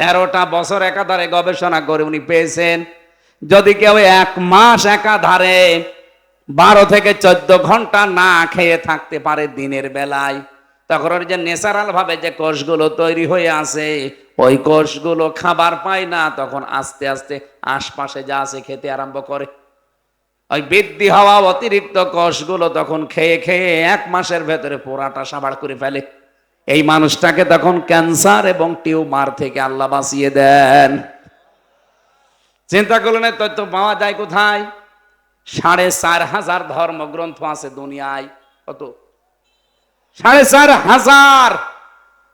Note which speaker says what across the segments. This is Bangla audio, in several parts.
Speaker 1: 13টা বছর একাধারে গবেষণা করে উনি পেয়েছেন যদি কেউ 1 মাস একাধারে 12 থেকে 14 ঘন্টা না খেয়ে থাকতে পারে দিনের বেলায়, তখন ওর যে ন্যাচারাল ভাবে যে কোষগুলো তৈরি হয়ে আছে ওই কোষগুলো খাবার পায় না, তখন আস্তে আস্তে আশপাশে যা আছে খেতে আরম্ভ করে। ওই বৃদ্ধি হওয়া অতিরিক্ত কোষগুলো তখন খেয়ে খেয়ে 1 মাসের ভেতরে পুরাটা সাবাড় করে ফেলে। এই মানুষটাকে তখন ক্যান্সার এবং টিউমার থেকে আল্লাহ বাঁচিয়ে দেন। চিন্তা করলেন তথ্য পাওয়া যায় কোথায়? 4,500 ধর্মগ্রন্থ আছে দুনিয়ায়। কত? 4,500।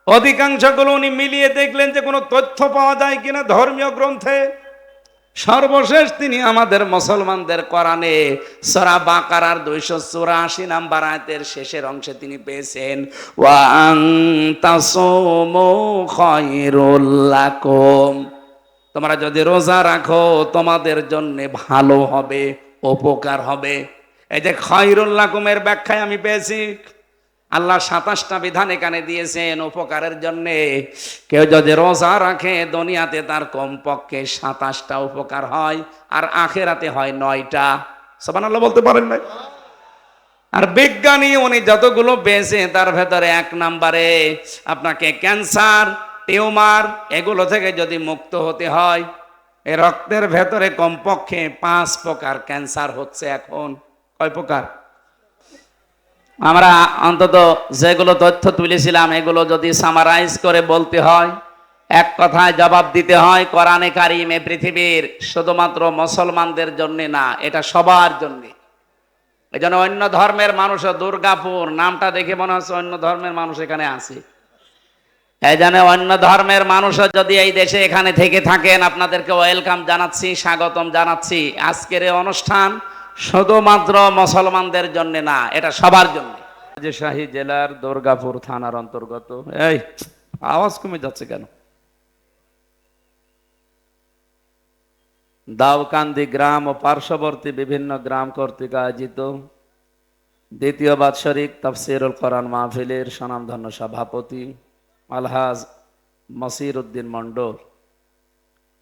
Speaker 1: অধিকাংশগুলো উনি মিলিয়ে দেখলেন যে কোনো তথ্য পাওয়া যায় কিনা ধর্মীয় গ্রন্থে। সর্বশেষ তিনি আমাদের মুসলমানদের কোরআনে সূরা বাকারার 284 নম্বর আয়াতের শেষের অংশে তিনি পেয়েছেন ওয়া আন তাসুমু খায়রুল লাকুম, তোমরা যদি রোজা রাখো তোমাদের জন্য ভালো হবে, উপকার হবে। এই যে খায়রুল লাকুমের ব্যাখ্যায় আমি পেয়েছি আল্লাহ 27টা বিধান এখানে দিয়েছেন উপকারের জন্য। কেউ যদি রোজা রাখে দুনিয়াতে তার কমপক্ষে 27টা উপকার হয়, আর আখেরাতে হয় 9টা। সুবহানাল্লাহ বলতে পারেন না? আর বিজ্ঞানী উনি যতগুলো পেয়েছে তার ভেতরে 1 নম্বরে আপনাকে ক্যান্সার, টিউমার এগুলো থেকে যদি মুক্ত হতে হয়, এই রক্তের ভেতরে কমপক্ষে 5 প্রকার ক্যান্সার হচ্ছে এখন। কয় প্রকার? আমরা অন্তত যেগুলো তথ্য তুলেছিলাম এগুলো যদি সামারাইজ করে বলতে হয়, এক কথায় জবাব দিতে হয়, কোরআনে কারিম এই পৃথিবীর শুধুমাত্র মুসলমানদের জন্য না, এটা সবার জন্য। এই জন্য অন্য ধর্মের মানুষও, দুর্গাপুর নামটা দেখে মনে হচ্ছে অন্য ধর্মের মানুষ এখানে আছে। এই জন্য অন্য ধর্মের মানুষও যদি এই দেশে এখানে থেকে থাকেন আপনাদেরকে ওয়েলকাম জানাচ্ছি, স্বাগতম জানাচ্ছি। আজকের এই অনুষ্ঠান শুধুমাত্র মুসলমানদের জন্য না, এটা সবার জন্য। রাজশাহী জেলার দুর্গাপুর থানার অন্তর্গত। এই আওয়াজ কমে যাচ্ছে কেন? দাউকান্দি গ্রাম ও পার্শ্ববর্তী বিভিন্ন গ্রাম কর্তৃক আয়োজিত 2য় বাৎসরিক তাফসীরুল কোরআন মাহফিলের স্বনামধন্য সভাপতি আলহাজ মসির উদ্দিন মন্ডল,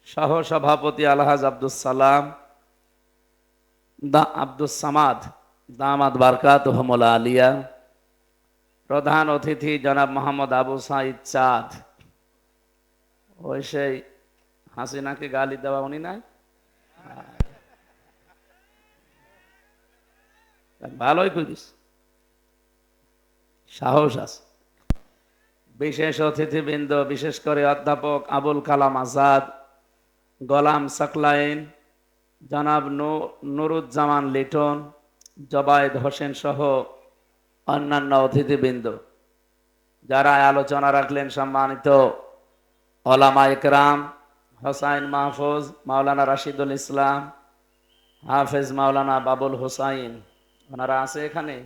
Speaker 1: সহ সভাপতি আলহাজ আব্দুস সালাম আব্দুস সামাদ দামাত বারকাতুহুমুল আলিয়া, প্রধান অতিথি জনাব মোহাম্মদ আবু সাইদ চাঁদ। ওই সেই হাসিনাকে গালি দেওয়া উনি নাই? ভালোই করিস, সাহস আছে। বিশেষ অতিথিবৃন্দ, বিশেষ করে অধ্যাপক আবুল কালাম আজাদ, গোলাম সাকলাইন, জনাব নুরুজ্জামান লিটন, জবায়েদ হোসেন সহ অন্যান্য অতিথিবৃন্দ যারা আলোচনা রাখলেন, সম্মানিত ওলামা ইকরাম, হোসাইন মাহফুজ, মাওলানা রাশিদুল ইসলাম, হাফেজ মাওলানা বাবুল হোসাইন, ওনারা আছে এখানে।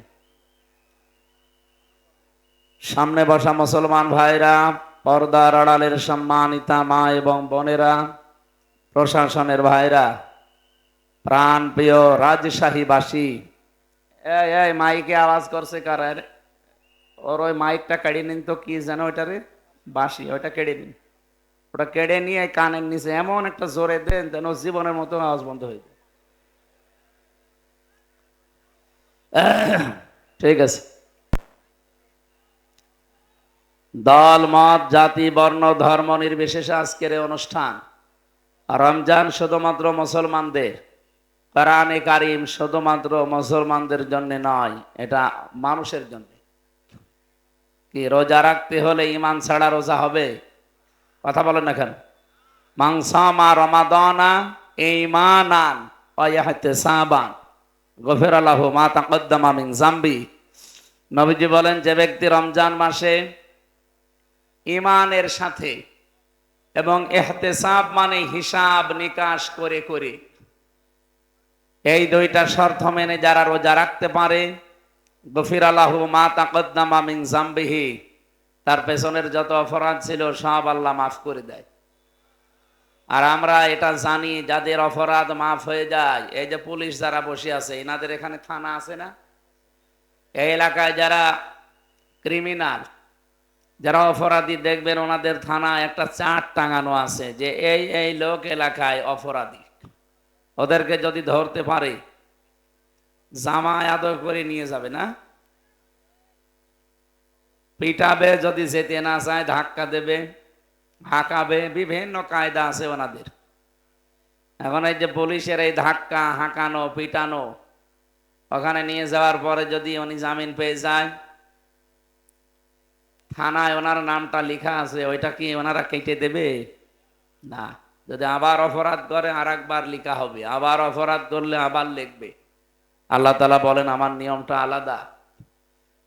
Speaker 1: সামনে বসা মুসলমান ভাইরা, পর্দার আড়ালের সম্মানিতা মা এবং বোনেরা, প্রশাসনের ভাইরা, প্রাণ প্রিয় রাজশাহীবাসী। এই মাইকে আওয়াজ করছে কারা? ওর ওই মাইকটা কেড়ে নিন তো, কি যেন ওইটারে বাঁশি, ওইটা কেড়ে নিন। ওটা কেড়ে নিয়ে কানের নিচে এমন একটা জোরে দেন যেন জীবনের মতো আওয়াজ বন্ধ হয়ে যায়। ঠিক আছে। দল মত জাতি বর্ণ ধর্ম নির্বিশেষে আজকের এই অনুষ্ঠান। রমজান শুধুমাত্র মুসলমানদের, কোরআনে কারিম শুধুমাত্র মুসলমানদের জন্য নয়, এটা মানুষের জন্য। কি রোজা রাখতে হলে ঈমান ছাড়া রোজা হবে? কথা বলেন না কেন? মান সামা রমাদানা ঈমানান ওয়া ইহতিসাবান গফিরা লাহু মা তাকদ্দামা মিন যামবি। নবীজি বলেন, যে ব্যক্তি রমজান মাসে ঈমানের সাথে এবং ইহতিসাব মানে হিসাব নিকাশ করে করে, এই 2টা শর্ত মেনে যারা রোজা রাখতে পারে, গফিরা লাহু মা তাকদ্দামা মিন যামবিহি, তার পেছনের যত অপরাধ ছিল সব আল্লাহ মাফ করে দেয়। আর আমরা এটা জানি, যাদের অপরাধ মাফ হয়ে যায়, এই যে পুলিশ যারা বসে আছে, এনাদের এখানে থানা আছে না? এই এলাকায় যারা ক্রিমিনাল, যারা অপরাধী দেখবেন ওনাদের থানায় একটা চার্ট টাঙানো আছে যে এই এই লোক এলাকায় অপরাধী। ওদেরকে যদি ধরতে পারে জামায় আদর করে নিয়ে যাবে, না পিটাবে, যদি যেতে না চায় ধাক্কা দেবে, হাঁকাবে, বিভিন্ন কায়দা আছে ওনাদের। এখন এই যে পুলিশের এই ধাক্কা হাঁকানো পিটানো, ওখানে নিয়ে যাওয়ার পরে যদি উনি জামিন পেয়ে যায়, থানায় ওনার নামটা লেখা আছে, ওইটা কি ওনারা কেটে দেবে? না। যদি আবার অপরাধ করে আর একবার লেখা হবে, আবার অপরাধ করলে আবার লিখবে। আল্লাহ তাআলা বলেন আমার নিয়মটা আলাদা।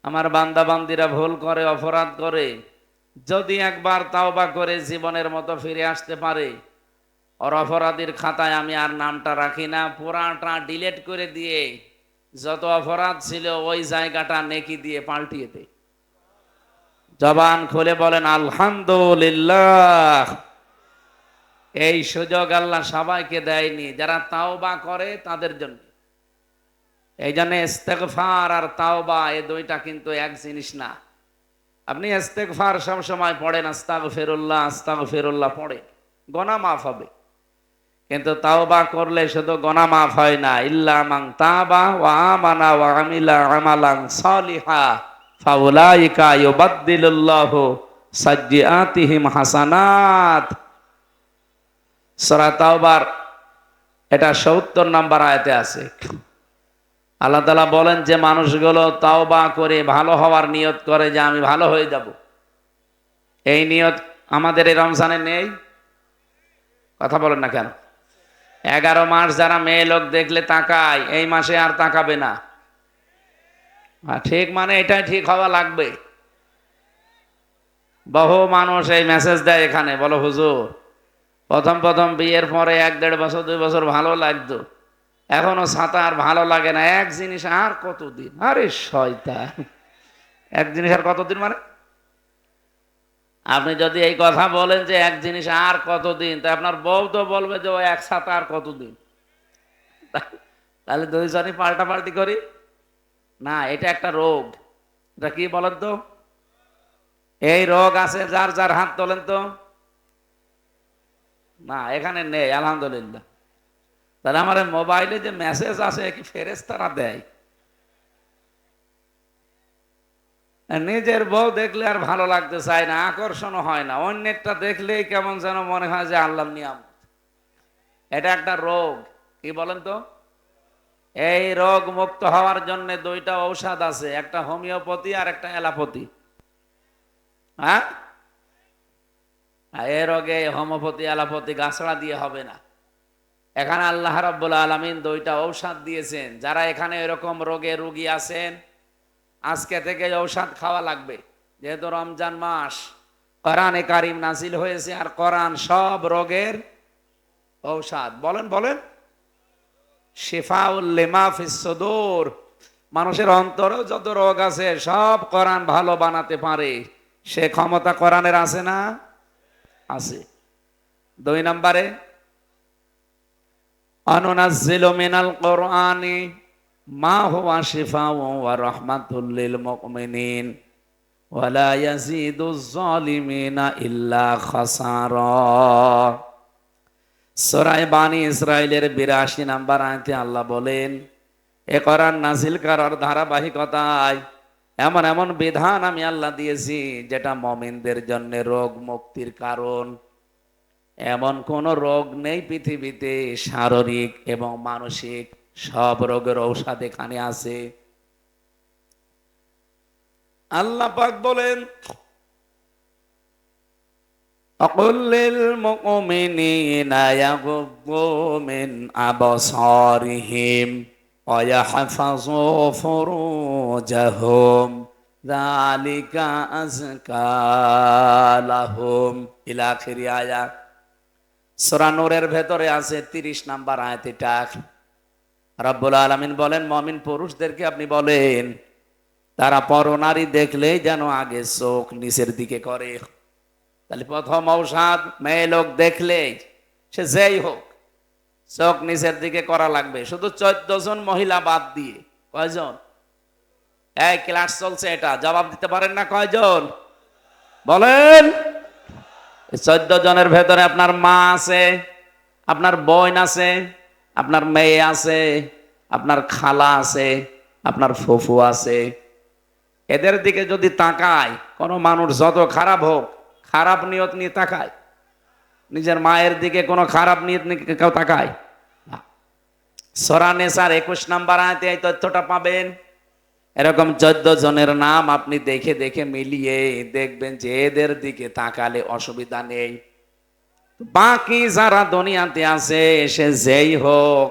Speaker 1: আমার বান্দা বান্দিরা ভুল করে অপরাধ করে যদি একবার তাওবা করে জীবনের মতো ফিরে আসতে পারে, ওর অপরাধীর খাতায় আমি আর নামটা রাখি না, পুরাটা ডিলিট করে দিয়ে যত অপরাধ ছিল ওই জায়গাটা নেকি দিয়ে পাল্টিয়ে দেয়। জবান খুলে বলেন আলহামদুলিল্লাহ। এই সুযোগ আল্লাহ সবাইকে দেয়নি, যারা তাওবা করে তাদের জন্য। এই জন্য ইস্তেগফার আর তাওবা এই দুইটা কিন্তু এক জিনিস না। আপনি ইস্তেগফার সব সময় পড়েন, আস্তাগফিরুল্লাহ আস্তাগফিরুল্লাহ পড়েন, গুনাহ মাফ হবে। কিন্তু তাওবা করলে শুধু গুনাহ মাফ হয় না, ইল্লা মান তাবা ওয়া আমানা ওয়া আমিলা আমালান সালিহা ফাউলাইকা ইউবাদদিলুল্লাহু সাজ্জিআতিহিম হাসানাত। সূরা তাওবার এটা ৭০ নম্বর আয়াতে আছে। আল্লাহ তাআলা বলেন যে মানুষগুলো তাওবা করে ভালো হওয়ার নিয়ত করে যে আমি ভালো হয়ে যাব, এই নিয়ত আমাদের এই রমজানে নেই। কথা বলেন না কেন? 11 মাস যারা মেয়ে লোক দেখলে তাকায়, এই মাসে আর তাকাবে না। ঠিক, মানে এটাই ঠিক হওয়া লাগবে। বহু মানুষ এই মেসেজ দেয় এখানে, বলো হুজুর প্রথম প্রথম বিয়ের পরে 1-1.5 বছর 2 বছর ভালো লাগতো, এখনো ছাতা আর ভালো লাগে না, এক জিনিস আর কতদিন। আরে শয়তান, এক জিনিস আর কতদিন মানে? আপনি যদি এই কথা বলেন যে এক জিনিস আর কতদিন, তা আপনার বউ তো বলবে যে ও এক ছাতা আর কতদিন। তাহলে দুইজনই পাল্টাপাল্টি করি না, এটা একটা রোগ। এটা কি বলেন তো? এই রোগ আছে যার যার হাত তোলেন তো। না, এখানে নেই আলহামদুলিল্লাহ। তাহলে আমার মোবাইলে যে মেসেজ আসে কি ফেরেশতারা দেয়? নিজের বউ দেখলে আর ভালো লাগতে চায় না, আকর্ষণ হয় না, অন্যেরটা দেখলেই কেমন যেন মনে হয় যে আল্লাহর নিয়ামত। এটা একটা রোগ। কি বলেন তো? এই রোগ মুক্ত হওয়ার জন্য 2টা ঔষধ আছে, একটা হোমিওপ্যাথি আর একটা অ্যালোপ্যাথি। হ্যাঁ, এই রোগে হোমিওপ্যাথি অ্যালোপ্যাথি গাছড়া দিয়ে হবে না। এখানে আল্লাহ রাব্বুল আলামিন 2টা ঔষধ দিয়েছেন। যারা এখানে এরকম রোগে রোগী আছেন, আজকে থেকে ঔষধ খাওয়া লাগবে। যেহেতু রমজান মাস, কোরআনে কারিম নাজিল হয়েছে, আর কোরআন সব রোগের ঔষধ। বলেন বলেন, শিফাউল লিমা ফিস সুদূর। মানুষের অন্তরে যত রোগ আছে সব কোরআন ভালো বানাতে পারে, সে ক্ষমতা কোরআনের আছে না? আছে। 2 নম্বরে আনুনাজ্জিলু মিনাল কোরআনি মা হুয়া শিফাউন ওয়া রাহমাতুল লিল মুমিনিন ওয়া লা ইয়াজিদুজ জালিমিনা ইল্লা খাসারা। সূরা বানী ইসরাইলের 82 নম্বর আয়াতে আল্লাহ বলেন, এ কোরআন নাজিল করার ধারাবাহিকতায় এমন এমন বিধান আমি আল্লাহ দিয়েছি যেটা মুমিনদের জন্য রোগ মুক্তির কারণ। এমন কোন রোগ নেই পৃথিবীতে, শারীরিক এবং মানসিক সব রোগের ঔষধ এখানে আছে। আল্লাহ পাক বলেন, أقل للمؤمنين يغضوا من أبصارهم ويحفظوا فروجهم ذلك أزكى لهم إلى آخر آية। সূরা নূরের ভেতরে আছে 30 নম্বর আয়াত। এটা রব্বুল আলামিন বলেন, মুমিন পুরুষদেরকে আপনি বলেন তারা পরনারী দেখলেই যেন আগে চোখ নিচের দিকে করে। তাহলে প্রথম ঔষধ, মেয়ে লোক দেখলেই, সে যেই হোক, চোখ নিচের দিকে করা লাগবে। শুধু 14 জন মহিলা বাদ দিয়ে। কয়জন? এই ক্লাস চলছে, এটা জবাব দিতে পারেন না? কয়জন? বলেন। 14 জনের ভেতরে আপনার মা আছে, আপনার বোন আছে, আপনার মেয়ে আছে, আপনার খালা আছে, আপনার ফুফু আছে। এদের দিকে যদি তাকায় কোনো মানুষ, যত খারাপ হোক, খারাপ নিয়ত নিয়ে তাকায়? নিজের মায়ের দিকে কোনো খারাপ নিয়ত নিয়ে কেউ তাকায়? সূরা নিসার 21 নম্বর আয়াতে এই তথ্যটা পাবেন। এরকম 14 জনের নাম আপনি দেখে দেখে মিলিয়ে দেখবেন যে এদের দিকে তাকালে অসুবিধা নেই। বাকি যারা দুনিয়াতে আছে সে যেই হোক,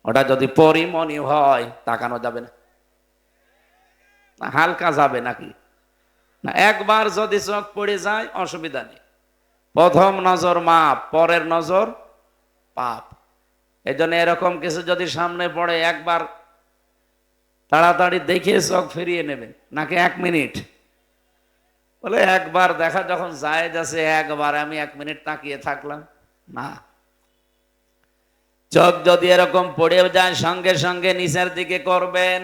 Speaker 1: ওটা যদি পরিমণি হয় তাকানো যাবে না? হালকা যাবে নাকি? না, একবার যদি চোখ পড়ে যায় অসুবিধা নেই। প্রথম নজর মাপ, পরের নজর পাপ। এই জন্য এরকম কিছু যদি সামনে পড়ে একবার তাড়াতাড়ি দেখে চোখ ফিরিয়ে নেবেন, নাকি 1 মিনিট? বলে একবার দেখা যখন জায়েজ আছে, একবার আমি 1 মিনিট তাকিয়ে থাকলাম না। চোখ যদি এরকম পড়ে যায় সঙ্গে সঙ্গে নিচের দিকে করবেন।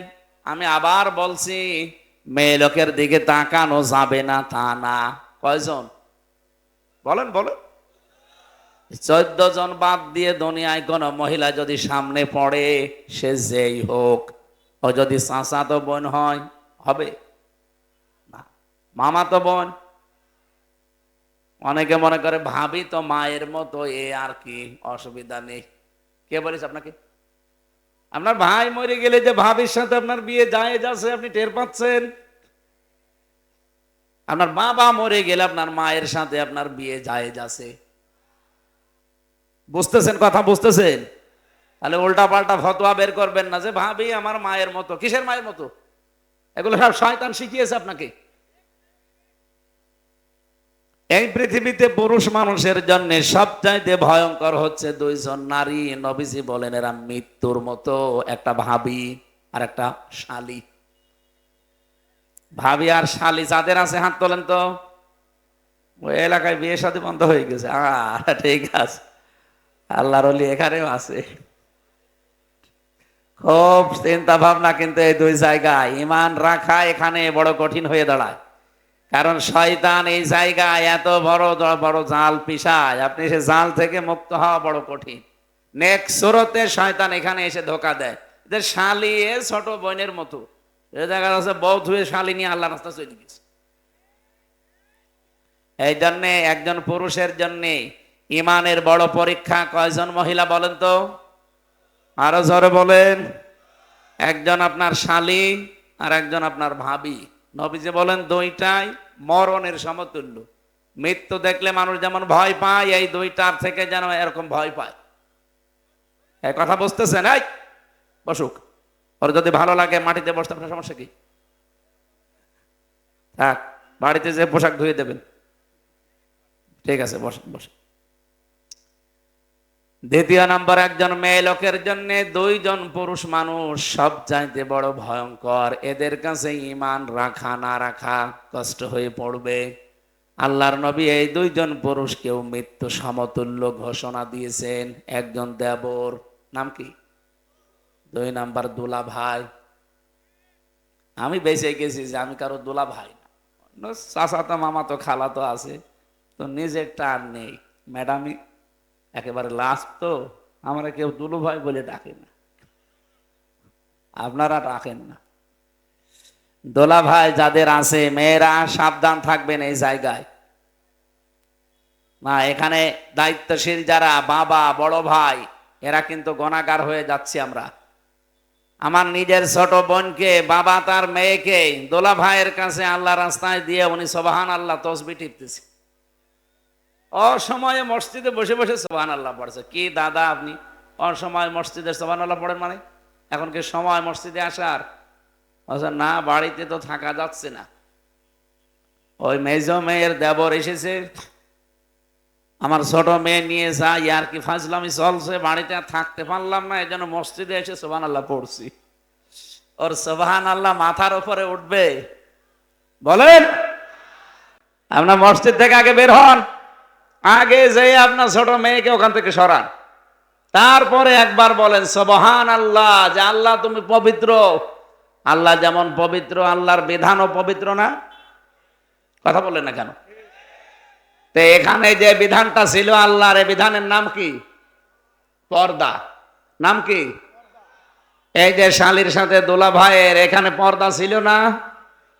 Speaker 1: আমি আবার বলছি, মেয়ে লোকের দিকে তাকানো যাবে না তা না। কয়জন বলেন বলেন? 14 জন বাদ দিয়ে দুনিয়ায় কোন মহিলা যদি সামনে পড়ে, সে যেই হোক, ও যদি চাচাতো বোন হয় হবে না, মামাতো বোন, অনেকে মনে করে ভাবি তো মায়ের মতো, এ আর কি, অসুবিধা নেই। কে বলিস আপনাকে? আপনার ভাই মরে গেলে যে ভাবির সাথে আপনার বিয়ে জায়েজ আছে আপনি টের পাচ্ছেন? আপনার বাবা মরে গেলে আপনার মায়ের সাথে আপনার বিয়ে জায়েজ আছে। বুঝতেছেন কথা? বুঝতেছেন? তাহলে উল্টা পাল্টা ফতোয়া বের করবেন না যে ভাবি আমার মায়ের মতো। কিসের মায়ের মতো? এগুলো সব শয়তান শিখিয়েছে আপনাকে। এই পৃথিবীতে পুরুষ মানুষের জন্য সবচাইতে ভয়ঙ্কর হচ্ছে 2 জন নারী। নবীজি বলেন এরা মৃত্যুর মতো, একটা ভাবি আর একটা শালী। ভাবি আর শালী যাদের আছে হাত তোলেন তো। ওই এলাকায় বিয়ে শাদী বন্ধ হয়ে গেছে। ঠিক আছে, আল্লাহর ওলি এখানেও আছে। খুব চিন্তা ভাবনা কিন্তু এই 2 জায়গায় ঈমান রাখা এখানে বড় কঠিন হয়ে দাঁড়ায়। কারণ শয়তান এই জায়গায় এত বড় বড় জাল পিষায়, আপনি সে জাল থেকে মুক্ত হওয়া বড় কঠিন। নেক্সট সুরতে শয়তান এখানে এসে ধোকা দেয় যে শালী ছোট বোনের মতো। এই জায়গা আছে বউ ধুয়ে শালী নিয়ে আল্লাহ রাস্তা চলে গেছে। এই জন্যে একজন পুরুষের জন্যে ইমানের বড় পরীক্ষা কয়জন মহিলা বলেন তো? আরো জোরে বলেন। একজন আপনার শালী আর একজন আপনার ভাবি। নবীজি বলেন দুইটাই মরণের সমতুল্য। মৃত্যু দেখলে মানুষ যেমন ভয় পায়, এই দুইটার থেকে যেন এরকম ভয় পায়। এই কথা বুঝতেছেন? এই বসুক, ওর যদি ভালো লাগে মাটিতে বসতে, আপনার সমস্যা কি? থাক, বাড়িতে যে পোশাক ধুয়ে দেবেন। ঠিক আছে, বসেন বসেন। দ্বিতীয় নম্বর, একজন মেয়ে লোকের জন্য 2 জন পুরুষ মানুষ সবচাইতে বড় ভয়ঙ্কর। এদের কাছে ঈমান রাখা না রাখা কষ্ট হয়ে পড়বে। আল্লাহর নবী এই 2 জন পুরুষকেও মৃত্যু সমতুল্য ঘোষণা দিয়েছেন। একজন দেবর, নাম কি? 2 নাম্বার দুলা ভাই। আমি বেঁচে গেছি যে আমি কারো দুলা ভাই না, চাচা তো মামা তো খালা তো আছে, তো নিজেরটা আর নেই। ম্যাডামই একেবারে লাস্ট, তো আমরা কেউ দুলু ভাই বলে ডাকে না, আপনারা ডাকেন না। দোলা ভাই যাদের আছে, মেয়েরা সাবধান থাকবেন এই জায়গায়। না, এখানে দায়িত্বশীল যারা বাবা বড় ভাই, এরা কিন্তু গুনাহগার হয়ে যাচ্ছে আমরা। আমার নিজের ছোট বোনকে বাবা তার মেয়েকে দোলা ভাইয়ের কাছে আল্লাহ রাস্তায় দিয়ে উনি সুবহান আল্লাহ তসবিহ টিপতেছে। অসময়ে মসজিদে বসে বসে সুবহান আল্লাহ পড়ছে। কি দাদা আপনি অসময় মসজিদে সুবহান আল্লাহ পড়েন? মানে এখন কি সময় মসজিদে আসার? না, বাড়িতে তো থাকা যাচ্ছে না। ওই মেজ মেয়ের দেবর এসেছে, আমার ছোট মেয়ে নিয়ে যাই আর কি ফাজলামি চলছে, বাড়িতে আর থাকতে পারলাম না, এই জন্য মসজিদে এসে সুবহান আল্লাহ পড়ছি। ওর সুবহান আল্লাহ মাথার উপরে উঠবে? বলেন। আপনার মসজিদ থেকে আগে বের হন, আগে যে আপনার ছোট মেয়েকে ওখান থেকে সরান, তারপরে একবার বলেন সুবহান আল্লাহ, যে আল্লাহ তুমি পবিত্র। আল্লাহ যেমন পবিত্র, আল্লাহর বিধানও পবিত্র না? কথা বললেন না কেন? তো এখানে যে বিধানটা ছিল আল্লাহর, এই বিধানের নাম কি? পর্দা। নাম কি? এই যে শালীর সাথে দোলা ভাইয়ের এখানে পর্দা ছিল না,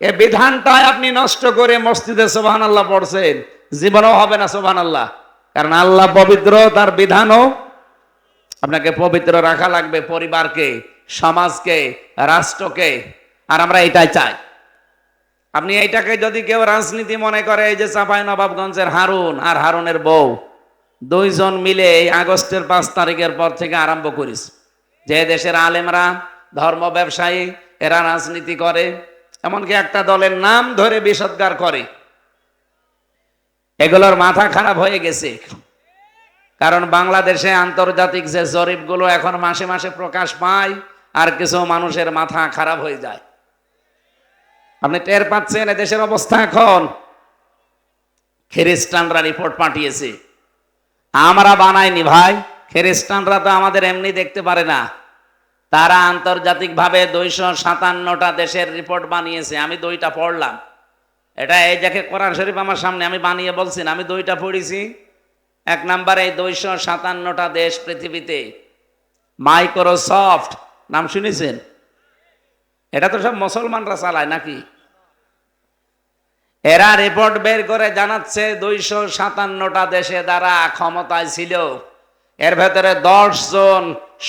Speaker 1: এই বিধানটাই আপনি নষ্ট করে মসজিদে সুবহানাল্লাহ পড়ছেন, জীবনেও হবে না সুবহানাল্লাহ। কারণ আল্লাহ পবিত্র, তার বিধানও আপনাকে পবিত্র রাখা লাগবে, পরিবারকে, সমাজকে, রাষ্ট্রকে। আর আমরা এটাই চাই। আপনি এইটাকে যদি কেউ রাজনীতি মনে করে, এই যে চাঁপাইনবাবগঞ্জের হারুন আর হারুনের বউ দুইজন মিলে এই আগস্টের 5 তারিখের পর থেকে আরম্ভ করিস, যে দেশের আলেমরা, ধর্ম ব্যবসায়ী, এরা রাজনীতি করে, এমনকি একটা দলের নাম ধরে বিষোদ্গার করে, এগুলোর মাথা খারাপ হয়ে গেছে। কারণ বাংলাদেশে আন্তর্জাতিক যে জরিপগুলো এখন মাসে মাসে প্রকাশ পায়, আর কিছু মানুষের মাথা খারাপ হয়ে যায়। আপনি টের পাচ্ছেন দেশের অবস্থা এখন? খ্রিস্টানরা রিপোর্ট পাঠিয়েছে, আমরা বানাইনি ভাই। খ্রিস্টানরা তো আমাদের এমনি দেখতে পারে না, তারা আন্তর্জাতিকভাবে 257টা দেশের রিপোর্ট বানিয়েছে। আমি 2টা পড়লাম। এটা এই দেখে কোরআন শরীফ আমার সামনে, আমি বানিয়ে বলছি না, আমি 2টা পড়েছি। 1 নম্বরে 257টা দেশ পৃথিবীতে। মাইক্রোসফট নাম শুনেছেন? এটা তো সব মুসলমানরা চালায় নাকি? এরা রিপোর্ট বের করে জানাচ্ছে 257টা দেশে যারা ক্ষমতায় ছিল, এর ভেতরে 10 জন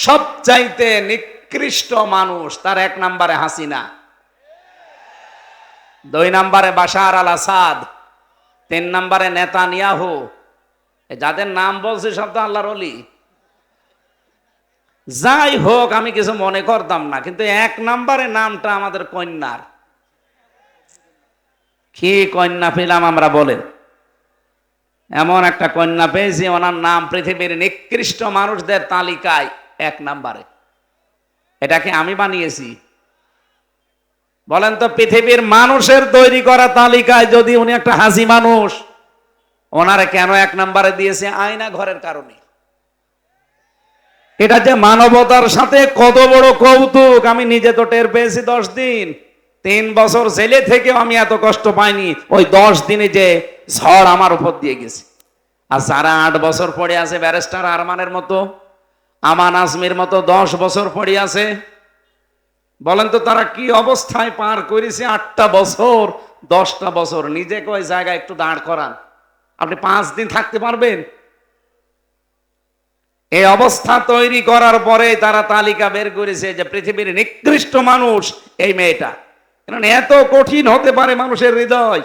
Speaker 1: সবচাইতে নিকৃষ্ট মানুষ। তার 1 নম্বরে হাসিনা, 2 নম্বরে বাশার আল আসাদ, 3 নম্বরে নেতানিয়াহু। যাদের নাম বলছি সব তো আল্লাহর ওলি। যাই হোক, আমি কিছু মনে করতাম না, কিন্তু 1 নম্বরে নামটা আমাদের কন্যার। কি কন্যা পেলাম আমরা বলেন? এমন একটা কন্যা পেয়েছি, ওনার নাম পৃথিবীর নিকৃষ্ট মানুষদের তালিকায় 1 নম্বরে। এটাকে আমি বানিয়েছি? বলেন তো, পৃথিবীর মানুষের তৈরি করা তালিকায় যদি উনি একটা হাসি মানুষ, ওনারে কেন 1 নম্বরে দিয়েছে? আয়না ঘরের কারণে। এটা যে মানবতার সাথে কত বড় কৌতুক, আমি নিজে তো টের পেয়েছি 10 দিন। 3 বছর জেলে থেকেও আমি এত কষ্ট পাইনি, ওই 10 দিনে যে ঝড় আমার উপর দিয়ে গেছে। আর যারা 8 বছর পড়ে আছে, ব্যারিস্টার আরমানের মতো, আমান আজমির মতো 10 বছর পড়ে আছে, বলেন তো তারা কি অবস্থায় পার করেছে? 8টা বছর, 10টা বছর। নিজেকে ওই জায়গায় একটু দাঁড় করান, আপনি 5 দিন থাকতে পারবেন? এই অবস্থা তৈরি করার পরে তারা তালিকা বের করেছে যে পৃথিবীর নিকৃষ্ট মানুষ এই মেয়েটা। কারণ এত কঠিন হতে পারে মানুষের হৃদয়।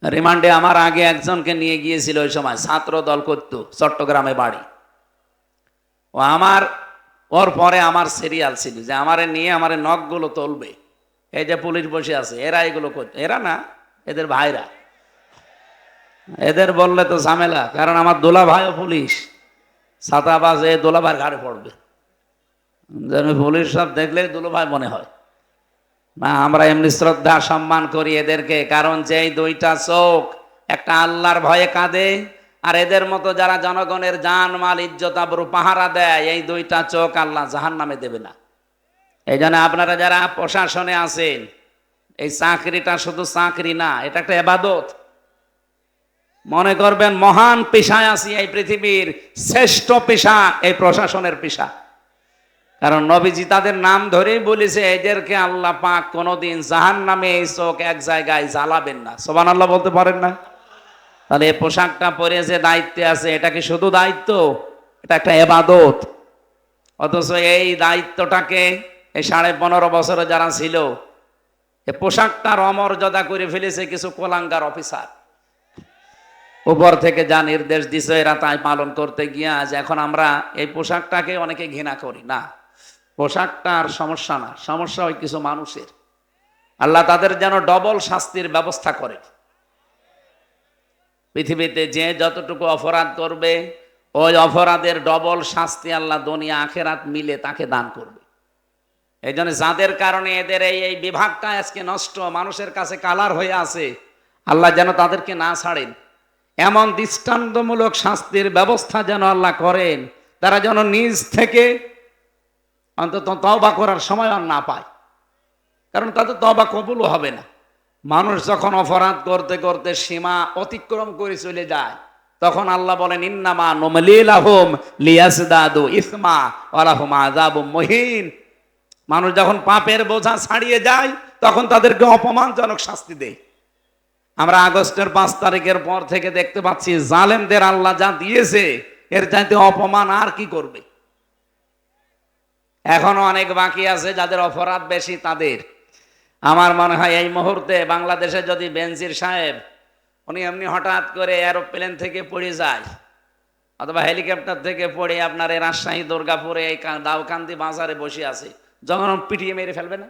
Speaker 1: রিমান্ডে আমার আগে একজনকে নিয়ে গিয়েছিল, ওই সময় ছাত্র দল করত, চট্টগ্রামে বাড়ি। ও ওর পরে আমার সিরিয়াল ছিল যে আমারে নিয়ে আমারে নখগুলো তুলবে। এই যে পুলিশ বসে আছে, এরা এগুলো করতো। এরা না, এদের ভাইরা। এদের বললে তো ঝামেলা, কারণ আমার দোলা ভাইও পুলিশ। ছাতাবাজ এ দোলা ভাইয়ের ঘাড়ে পড়বে। পুলিশ সব দেখলে দোলা ভাই মনে হয় না। আমরা এমনি শ্রদ্ধা সম্মান করি এদেরকে, কারণ যেই 2টা চোখ, একটা আল্লাহর ভয়ে কাঁদে, আর এদের মতো যারা জনগণের জান মাল ইজ্জত আবরু পাহারা দেয়, এই 2টা চোখ আল্লাহ জাহান্নামে দেবে না। এই জন্য আপনারা যারা প্রশাসনে আছেন, এই চাকরিটা শুধু চাকরি না, এটা একটা ইবাদত। মনে করবেন মহান পেশায় আছি, এই পৃথিবীর শ্রেষ্ঠ পেশা এই প্রশাসনের পেশা। কারণ নবীজি তাদের নাম ধরেই বলেছে, এদেরকে আল্লাহ পাক কোনোদিন জাহান্নামে এই চোখ এক জায়গায় জ্বালাবেন না। সুবহানাল্লাহ বলতে পারেন না? তাহলে এই পোশাকটা পরে যে দায়িত্বে আছে, এটা কি শুধু দায়িত্ব? এটা একটা ইবাদত। অথচ এই দায়িত্বটাকে এই 15.5 বছরে যারা ছিল, এই পোশাকটার অমর্যাদা করে ফেলেছে কিছু কোলাঙ্গার অফিসার। উপর থেকে যা নির্দেশ দিছে এরা তাই পালন করতে গিয়ে আজ এখন আমরা এই পোশাকটাকে অনেকে ঘৃণা করি। না, পোশাকটার সমস্যা না, সমস্যা ওই কিছু মানুষের। আল্লাহ তাদের যেন ডবল শাস্তির ব্যবস্থা করে। পৃথিবীতে যে যতটুকু অপরাধ করবে, ওই অপরাধের ডবল শাস্তি আল্লাহ দুনিয়া আখেরাত মিলে তাকে দান করবে। এই জন্য যাদের কারণে এদের এই বিভাগটা আজকে নষ্ট, মানুষের কাছে কালার হয়ে আছে, আল্লাহ যেন তাদেরকে না ছাড়েন। এমন দৃষ্টান্তমূলক শাস্তির ব্যবস্থা যেন আল্লাহ করেন, তারা যেন নিজ থেকে অন্তত তওবা করার সময় আর না পায়। কারণ তাদের তওবা কবুলও হবে না। মানুষ যখন অপরাধ করতে করতে সীমা অতিক্রম করে চলে যায়, তখন আল্লাহ বলেন ইন্নামা নুমলি লাহুম লিয়াজদাদু ইসমা ওয়া লাহুম আযাবুম মুহিন। মানুষ যখন পাপের বোঝা ছাড়িয়ে যায়, তখন তাদেরকে অপমানজনক শাস্তি দেয়। আমরা আগস্টের 5 তারিখের পর থেকে দেখতে পাচ্ছি জালেমদের আল্লাহ যা দিয়েছে, এর চাইতে অপমান আর কি করবে। এখনো অনেক বাকি আছে যাদের অপরাধ বেশি তাদের। আমার মনে হয় এই মুহূর্তে বাংলাদেশে যদি বেনজির সাহেব উনি এমনি হঠাৎ করে এরোপ্লেন থেকে পড়ে যায়, অথবা হেলিকপ্টার থেকে পড়ে আপনার এই রাজশাহী দুর্গাপুরে এই দাউকান্দি বাজারে বসে আছে, যখন পিটিয়ে মেরে ফেলবে না?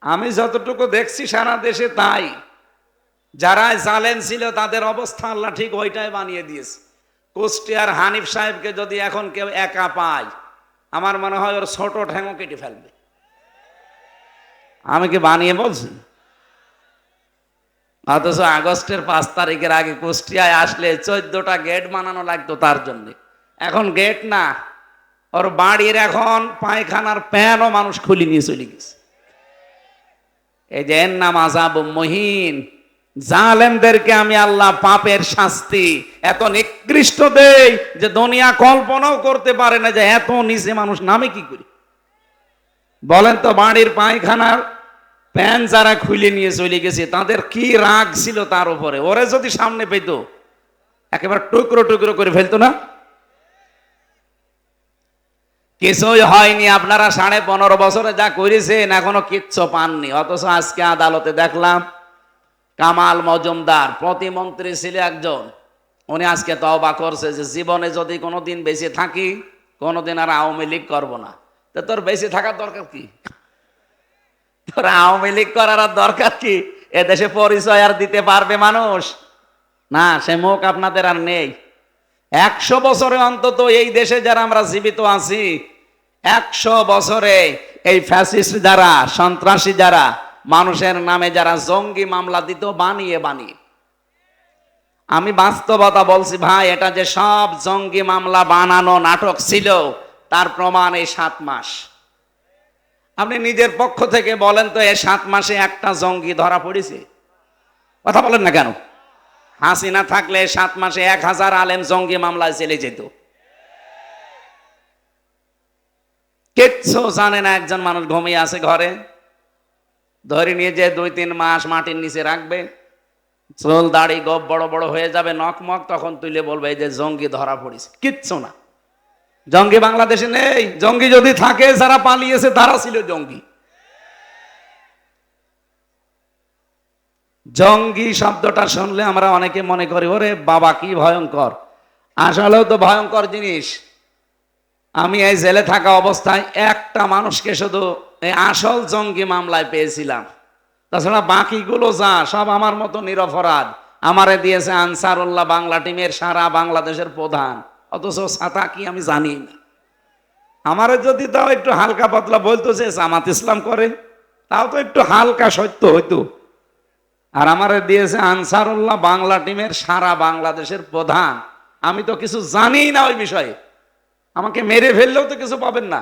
Speaker 1: আমি যতটুকু দেখছি সারা দেশে তাই। যারা জালেম ছিল তাদের অবস্থা আল্লাহ ঠিক ওইটাই বানিয়ে দিয়েছে। কুষ্টিয়ার হানিফ সাহেবকে যদি এখন কেউ একা পায়, আমার মনে হয় ওর ছোট ঠ্যাঙও কেটে ফেলবে। আমি কি বানিয়ে বলছি? অথচ আগস্টের 5 তারিখের আগে কুষ্টিয়ায় আসলে 14টা গেট বানানো লাগতো তার জন্য। এখন গেট না, ওর বাড়ির এখন পায়খানার প্যানও মানুষ খুলে নিয়ে চলে গেছে। এই যে এর নাম আযাবুম মুহিন। জালেমদেরকে আমি আল্লাহ পাপের শাস্তি এত নিকৃষ্ট দেই যে দুনিয়া কল্পনাও করতে পারে না যে এত নিচে মানুষ নামে কি করে। বলেন তো, বাড়ির পায়খানার প্যান যারা খুলে নিয়ে চলে গেছে তাদের কি রাগ ছিল তার উপরে। ওরে যদি সামনে পেত একেবারে টুকরো টুকরো করে ফেলতো না? কিছুই হয়নি। আপনারা 15.5 বছরে যা করেছেন এখনো কিচ্ছু পাননি। অথচ আজকে আদালতে দেখলাম কামাল মজুমদার প্রতিমন্ত্রী ছিল একজন, উনি আজকে তওবা করছে যে জীবনে যদি কোনোদিন বেঁচে থাকি কোনোদিন আর আওয়ামী লীগ করবো না। তো তোর বেঁচে থাকার দরকার কি? তোর আওয়ামী লীগ করার আর দরকার কি? এদেশে পরিচয় আর দিতে পারবে মানুষ? না, সে মুখ আপনাদের আর নেই। 100 বছরে অন্তত এই দেশে যারা আমরা জীবিত আছি, 100 বছরে এই ফ্যাসিস্ট যারা, সন্ত্রাসী যারা, মানুষের নামে যারা জঙ্গি মামলা দিত বানিয়ে বানিয়ে, আমি বাস্তবতা বলছি ভাই, এটা যে সব জঙ্গি মামলা বানানো নাটক ছিল তার প্রমাণ এই 7 মাস। আপনি নিজের পক্ষ থেকে বলেন তো, এই 7 মাসে একটা জঙ্গি ধরা পড়েছে? কথা বলেন না কেন? হাসিনা থাকলে 7 মাসে 1000 আলেম জঙ্গি মামলায় চলে যেত। কিচ্ছু জানে না একজন মানুষ ঘুমিয়ে আছে ঘরে, ধরে নিয়ে যে 2-3 মাস মাটির নিচে রাখবে, চুল দাড়ি গোপ বড় বড় হয়ে যাবে নকমক, তখন তুলে বলবে এই যে জঙ্গি ধরা পড়েছে। কিচ্ছু না, জঙ্গি বাংলাদেশে নেই। জঙ্গি যদি থাকে যারা পালিয়েছে তারা ছিল জঙ্গি। জঙ্গি শব্দটা শুনলে আমরা অনেকে মনে করি ওরে বাবা কি ভয়ঙ্কর। আসলেও তো ভয়ঙ্কর জিনিস। আমি এই জেলে থাকা অবস্থায় একটা মানুষকে শুধু এই আসল জঙ্গি মামলায় পেয়েছিলাম, তাছাড়া বাকিগুলো যা সব আমার মতো নিরপরাধ। আমারে দিয়েছে আনসারুল্লাহ বাংলা টিমের সারা বাংলাদেশের প্রধান, অথচ ছাতা কি আমি জানি না। আমারে যদি তাও একটু হালকা পাতলা বলতো যে জামাত ইসলাম করে, তাও তো একটু হালকা সত্য হইতো। আর আমারে দিয়েছে আনসারুল্লাহ বাংলা টিমের সারা বাংলাদেশের প্রধান। আমি তো কিছু জানি না ওই বিষয়ে, আমাকে মেরে ফেললেও তো কিছু পাবেন না।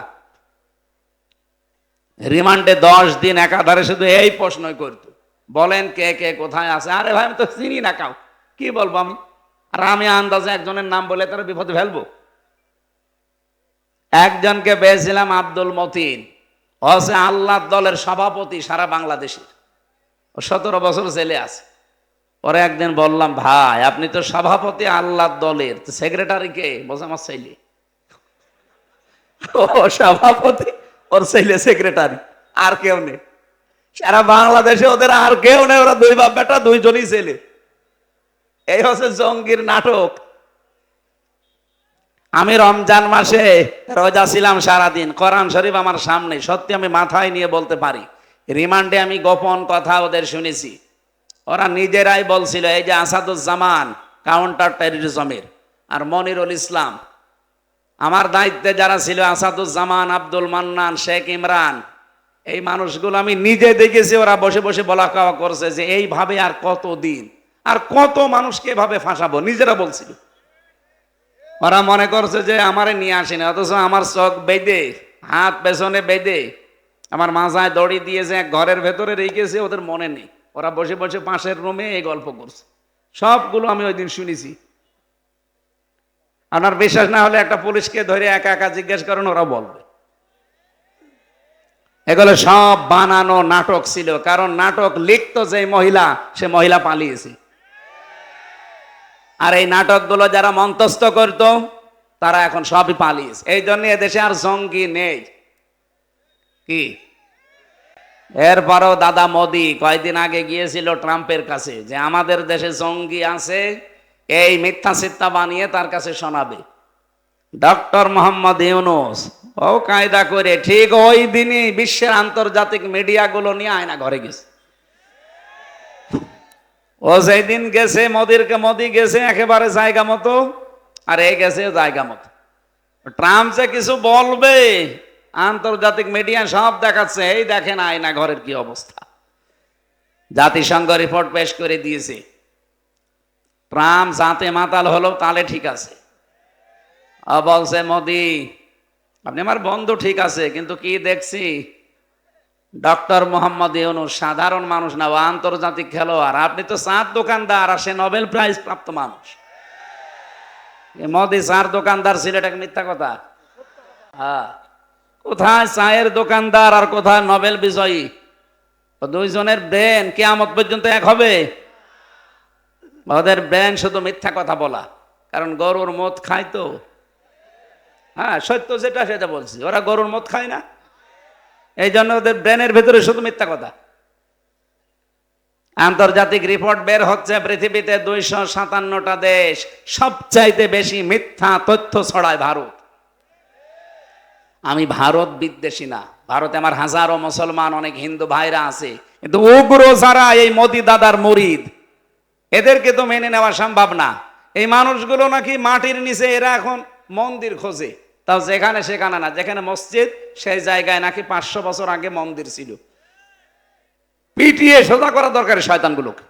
Speaker 1: রিমান্ডে 10 দিন একাধারে শুধু এই প্রশ্নই করতো, বলেন কে কে কোথায় আছে। আরে ভাই আমি তো চিনি না কাউ, কি বলবো আমি? আর আমি আন্দাজে একজনের নাম বলে তারা বিপদে ফেলবো? একজনকে পেয়েছিলাম আব্দুল মতিন, হচ্ছে আল্লাহ দলের সভাপতি সারা বাংলাদেশের, 17 বছর জেলে আছে। পরে একদিন বললাম ভাই আপনি তো সভাপতি আল্লাহ দলের, সেক্রেটারি কে? বলছে আমার ছেলে। ও সভাপতি, ওর ছেলে সেক্রেটারি, আর কেউ নেই সারা বাংলাদেশে। ওদের আর কেউ নেই, ওরা 2 বাপ বেটা, 2জনই ছেলে। এই হচ্ছে জঙ্গির নাটক। আমি রমজান মাসে রোজা ছিলাম সারাদিন, কোরআন শরীফ আমার সামনে, সত্যি আমি মাথায় নিয়ে বলতে পারি রিমান্ডে আমি গোপন কথা ওদের শুনেছি। ওরা নিজেরাই বলছিল এই যে আসাদুজ্জামান কাউন্টার টেররিজমের, আর মনিরুল ইসলাম, আমার দায়িত্বে যারা ছিল আসাদুজ্জামান, আব্দুল মান্নান, শেখ ইমরান, এই মানুষগুলো আমি নিজে দেখেছি। ওরা বসে বসে বলা খাওয়া করছে যে এইভাবে আর কতদিন, আর কত মানুষকে এভাবে ফাঁসাবো, নিজেরা বলছিল। ওরা মনে করছে যে আমারে নিয়ে আসেনি, অথচ আমার চোখ বেঁধে, হাত পেছনে বেঁধে আমার মাজায় দড়ি দিয়েছে, এক ঘরের ভেতরে রেখেছে, ওদের মনে নেই। ওরা বসে বসে পাশের রুমে এই গল্প করছে। সবগুলো আমি ওই দিন শুনেছি। আপনার বিশ্বাস না হলে একটা পুলিশকে ধরে একা একা জিজ্ঞেস করেন, ওরা বলবে। এগুলো সব বানানো নাটক ছিল, কারণ নাটক লিখতো যে মহিলা, সে মহিলা পালিয়েছে। আর এই নাটকগুলো যারা মঞ্চস্থ করত, তারা এখন সবই পালিয়েছে। এই জন্য এদেশে আর জঙ্গি নেই। কি এরপরও দাদা মোদি কয়েকদিন আগে গিয়েছিল ট্রাম্পের কাছে যে আমাদের দেশে জঙ্গি আছে, এই মিথ্যা সিত্তা বানিয়ে তার কাছে শোনাবে। ডক্টর মোহাম্মদ ইউনূস ও কায়দা করে ঠিক ওই দিনই বিশ্বের আন্তর্জাতিক মিডিয়াগুলো নিয়ে আয়না ঘরে গেছে। ও যেই দিন গেছে, মোদি গেছে একেবারে জায়গা মতো, আর এ গেছে জায়গা মতো। ট্রাম্প যে কিছু বলবে, আন্তর্জাতিক মিডিয়া সব দেখাচ্ছে, এই দেখেন আয়না ঘরের কি অবস্থা। জাতিসংঘ রিপোর্ট পেশ করে দিয়েছে। ট্রাম্প জাতে মাতাল হলো, তাহলে ঠিক আছে। বলছে মোদি, আপনি আমার বন্ধু ঠিক আছে, কিন্তু কি দেখছি, ডক্টর মোহাম্মদ ইউনূস সাধারণ মানুষ না, ও আন্তর্জাতিক খেলোয়াড়। আপনি তো চার দোকানদার, আর সে নোবেল প্রাইজ প্রাপ্ত মানুষ। মোদি চার দোকানদার ছিল, এটা মিথ্যা কথা? হ্যাঁ, কোথায় চায়ের দোকানদার আর কোথায় নোবেল বিজয়ী? দুইজনের ব্রেন কিয়ামত পর্যন্ত এক হবে? ওদের ব্রেন শুধু মিথ্যা কথা বলা, কারণ গরুর মদ খায় তো। হ্যাঁ, সত্য যেটা সেটা বলছি, ওরা গরুর মদ খায় না, এই জন্য ওদের ব্রেনের ভেতরে শুধু মিথ্যা কথা। আন্তর্জাতিক রিপোর্ট বের হচ্ছে, পৃথিবীতে 257টা দেশ, সবচাইতে বেশি মিথ্যা তথ্য ছড়ায় ভারত। আমি ভারত বিদ্বেষী না, ভারতে আমার হাজারো মুসলমান, অনেক হিন্দু ভাইরা আছে, কিন্তু উগ্র যারা এই মোদি দাদার মুরিদ, এদেরকে তো মেনে নেওয়া সম্ভব না। এই মানুষগুলো নাকি মাটির নিচে, এরা এখন মন্দির খোঁজে, তাও যেখানে সেখানে না, যেখানে মসজিদ সেই জায়গায় নাকি 500 বছর আগে মন্দির ছিল। পিটিয়ে সোজা করা দরকার শয়তানগুলোকে।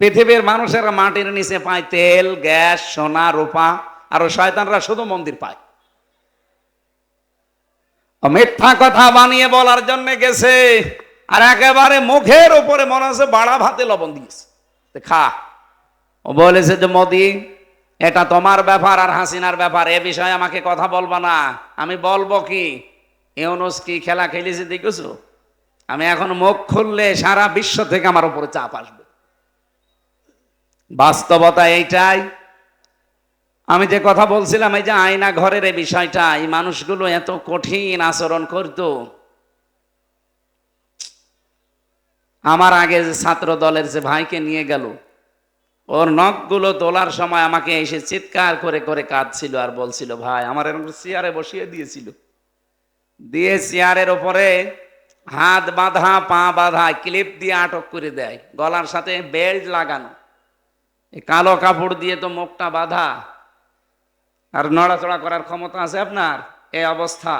Speaker 1: পৃথিবীর মানুষেরা মাটির নিচে পায় তেল, গ্যাস, সোনা, রূপা, আর শয়তানরা শুধু মন্দির পায়। মিথ্যা কথা বানিয়ে বলার জন্য গেছে, আর একেবারে মুখের উপরে মনে হচ্ছে বাড়া ভাতে লবণ দিয়েছে, খা। ও বলেছে যে মোদি, এটা তোমার ব্যাপার আর হাসিনার ব্যাপার, এ বিষয়ে আমাকে কথা বলবা না। আমি বলবো কি, ইউনূস কি খেলা খেলেছে দেখেছো? আমি এখন মুখ খুললে সারা বিশ্ব থেকে আমার উপরে চাপ আসবে। বাস্তবতা এইটাই। আমি যে কথা বলছিলাম, এই যে আয়না ঘরের এই বিষয়টা, এই মানুষগুলো এত কঠিন আচরণ করত। আমার আগে যে ছাত্র দলের যে ভাইকে নিয়ে গেল, ওর নখগুলো তোলার সময় আমাকে এসে চিৎকার করে করে কাঁদছিল আর বলছিল, ভাই আমার এরকম চেয়ারে বসিয়ে দিয়েছিল, দিয়ে চেয়ারের ওপরে হাত বাঁধা, পা বাঁধা, ক্লিপ দিয়ে আটক করে দেয়, গলার সাথে বেল্ট লাগানো, এই কালো কাপড় দিয়ে তো মুখটা বাঁধা, আর নড়াচড়া করার ক্ষমতা আছে আপনার? এই অবস্থা।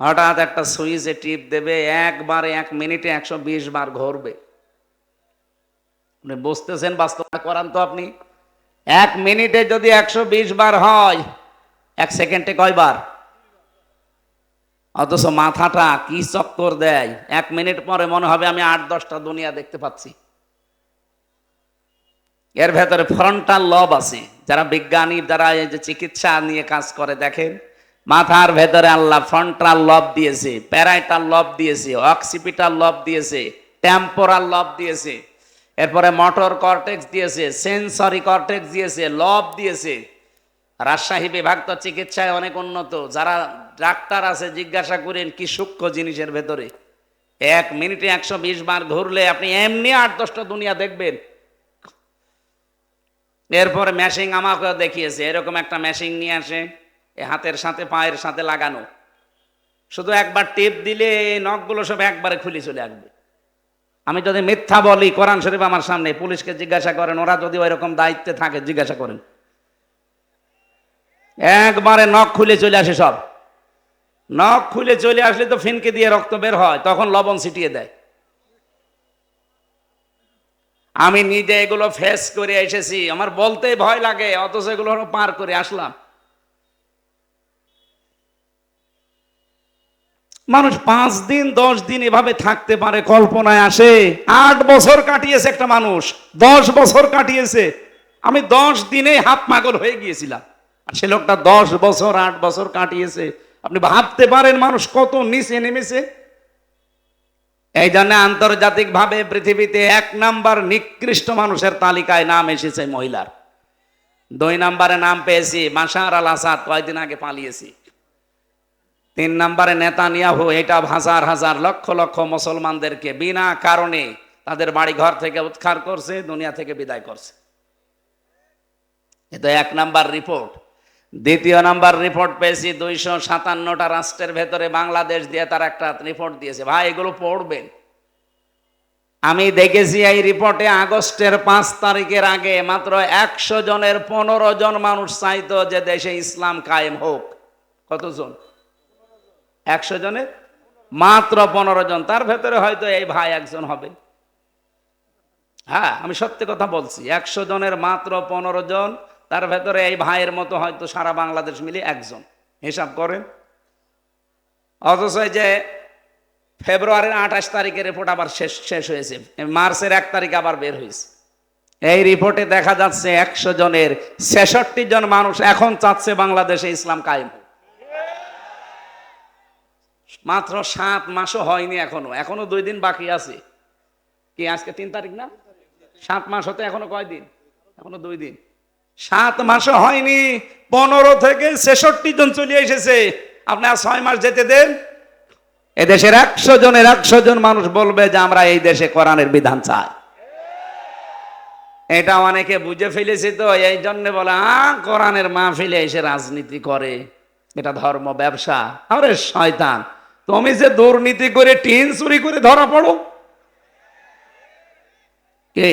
Speaker 1: হঠাৎ একটা সুইচে টিপ দেবে, একবারে 1 মিনিটে 120 বার ঘুরবে। আপনি বুঝতেছেন বাস্তবতা? করান তো আপনি। 1 মিনিটে যদি 120 বার হয়, 1 সেকেন্ডে কয়বার? অথচ মাথাটা কি চক্কর দেয়, 1 মিনিট পরে মনে হবে আমি 8-10টা দুনিয়া দেখতে পাচ্ছি। এর ভেতরে ফ্রন্টাল লব আছে। যারা বিজ্ঞানী, যারা এই যে চিকিৎসা নিয়ে কাজ করে, দেখেন মাথার ভেতরে আল্লাহ ফ্রন্টাল লব দিয়েছে, প্যারাইটাল লব দিয়েছে, অক্সিপিটাল লব দিয়েছে, টেম্পোরাল লব দিয়েছে, এরপরে মোটর কর্টেক্স দিয়েছে, সেন্সরি কর্টেক্স দিয়েছে, লব দিয়েছে। রাজশাহী বিভাগ তো চিকিৎসায় অনেক উন্নত, যারা ডাক্তার আছে জিজ্ঞাসা করেন কি সূক্ষ্ম জিনিসের ভেতরে। 1 মিনিটে 120 বার ঘুরলে আপনি এমনি 8-10টা দুনিয়া দেখবেন। এরপরে মেশিন আমাকে দেখিয়েছে, এরকম একটা মেশিন নিয়ে আসে, এ হাতের সাথে পায়ের সাথে লাগানো, শুধু একবার টিপ দিলে নখগুলো সব একবারে খুলে চলে আসবে। আমি যদি মিথ্যা বলি, কোরআন শরীফ আমার সামনে, পুলিশকে জিজ্ঞাসা করেন, ওরা যদি ওইরকম দায়িত্বে থাকে জিজ্ঞাসা করেন, একবারে নখ খুলে চলে আসে সব। নখ খুলে চলে আসলে তো ফিনকে দিয়ে রক্ত বের হয়, তখন লবণ ছিটিয়ে দেয়। আমি নিজে এগুলো ফেস করে এসেছি, আমার বলতে ভয় লাগে, অথচ এগুলো পার করে আসলাম। মানুষ 5 দিন 10 দিন এভাবে থাকতে পারে, কল্পনায় আসে? 8 বছর কাটিয়েছে একটা মানুষ, 10 বছর কাটিয়েছে। আমি 10 দিনে হাত পাগল হয়ে গিয়েছিলাম, আর সে লোকটা 10 বছর 8 বছর কাটিয়েছে। আপনি ভাবতে পারেন মানুষ কত নিচে নেমেছে। এই জন্য আন্তর্জাতিক ভাবে পৃথিবীতে 1 নাম্বার নিকৃষ্ট মানুষের তালিকায় নাম এসেছে মহিলার। 2 নম্বরে নাম পেয়েছি বাশার আল আসাদ, কয়েকদিন আগে পালিয়েছি। 3 নম্বরে নেতানিয়াহু, এটা হাজার হাজার লক্ষ লক্ষ মুসলমানদেরকে বিনা কারণে তাদের বাড়ি ঘর থেকে উৎখাত করছে, দুনিয়া থেকে বিদায় করছে। এটা 1 নাম্বার রিপোর্ট। 2 নাম্বার রিপোর্ট পেয়েছি 257টা রাষ্ট্রের ভেতরে বাংলাদেশ দিয়ে তার একটা রিপোর্ট দিয়েছে। ভাই এগুলো পড়বেন। আমি দেখেছি এই রিপোর্টে আগস্টের 5 তারিখের আগে মাত্র 100 জনের 15 জন মানুষ চাইতো যে দেশে ইসলাম কায়েম হোক। কতজন? 100 জনের মাত্র 15 জন। তার ভেতরে হয়তো এই ভাই একজন হবে। হ্যাঁ, আমি সত্যি কথা বলছি। 100 জনের মাত্র 15 জন, তার ভেতরে এই ভাইয়ের মতো হয়তো সারা বাংলাদেশ মিলে একজন। হিসাব করেন। অথচ যে ফেব্রুয়ারির 28 তারিখের রিপোর্ট আবার শেষ হয়েছে, মার্চের 1 তারিখ আবার বের হয়েছে। এই রিপোর্টে দেখা যাচ্ছে 100 জনের 66 জন মানুষ এখন চাচ্ছে বাংলাদেশে ইসলাম কায়েম। মাত্র 7 মাসও হয়নি, এখনো 2 দিন বাকি আছে। কি আজকে 3 তারিখ না? 7 মাস হতে এখনো কয়দিন? এখনো 2 দিন। 7 মাসও হয়নি, 15 থেকে 66 জন চলে এসেছে। আপনি আর 6 মাস যেতে দেন, এদেশের 100 জনের 100 জন মানুষ বলবে যে আমরা এই দেশে কোরআনের বিধান চাই। এটা অনেকে বুঝে ফেলেছে, তো এই জন্য বলে কোরআনের মাহফিলে এসে রাজনীতি করে, এটা ধর্ম ব্যবসা। আরে শয়তান, তুমি যে দুর্নীতি করে টিন চুরি করে ধরা পড়ো। কে?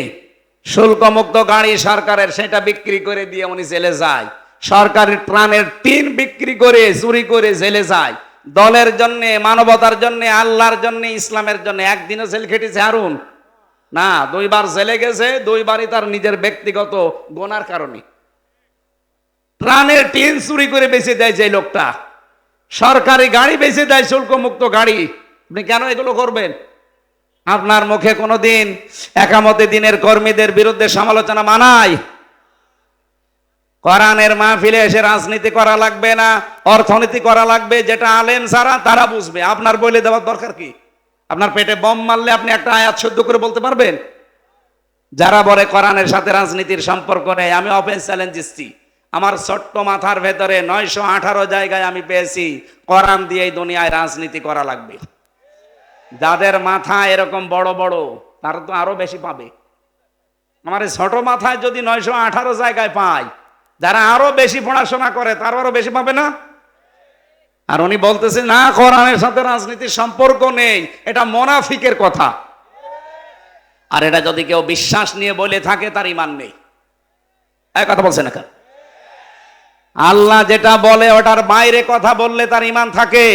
Speaker 1: শুল্কমুক্ত গাড়ি সরকারের, সেটা বিক্রি করে দিয়ে উনি জেলে যায়। সরকারি ত্রাণের টিন বিক্রি করে চুরি করে জেলে যায়। দলের জন্য, মানবতার জন্য, আল্লাহর জন্য, ইসলামের জন্য একদিনও জেল খেটেছে হারুন? না, 2 বার জেলে গেছে, 2 বারই তার নিজের ব্যক্তিগত গোনার কারণে। ত্রাণের টিন চুরি করে বেঁচে দেয় যে লোকটা, সরকারি গাড়ি বেঁচে দেয়, শুল্কমুক্ত গাড়ি। আপনি কেন এগুলো করবেন? আপনার মুখে কোনোদিন একামতে দিনের কর্মীদের বিরুদ্ধে সমালোচনা মানায়? কোরআনের মাহফিলে এসে রাজনীতি করা লাগবে না, অর্থনীতি করা লাগবে, যেটা আলেম ছাড়া তারা বুঝবে। আপনার বলে দেওয়ার দরকার কি? আপনার পেটে বম মারলে আপনি একটা আয়াত শুদ্ধ করে বলতে পারবেন? যারা বলে কোরআনের সাথে রাজনীতির সম্পর্ক নেই, আমি ওপেন চ্যালেঞ্জ দিচ্ছি। আমার ছোট্ট মাথার ভেতরে 918 জায়গায় আমি পেয়েছি কোরআন দিয়ে এই দুনিয়ায় রাজনীতি করা লাগবে। যাদের মাথা এরকম বড় বড় তারা তো আরো বেশি পাবে। আমার এই ছোট মাথায় যদি 918 জায়গায় পাই, যারা আরো বেশি পড়াশোনা করে তারা আরো বেশি পাবে না? আর উনি বলতেছে না কোরআনের সাথে রাজনীতির সম্পর্ক নেই, এটা মুনাফিকের কথা। আর এটা যদি কেউ বিশ্বাস নিয়ে বলে থাকে তার ঈমান নেই। এই কথা বলছেন না কেন? আল্লাহ যেটা বলে ওটার বাইরে কথা বললে তার ঈমান থাকে?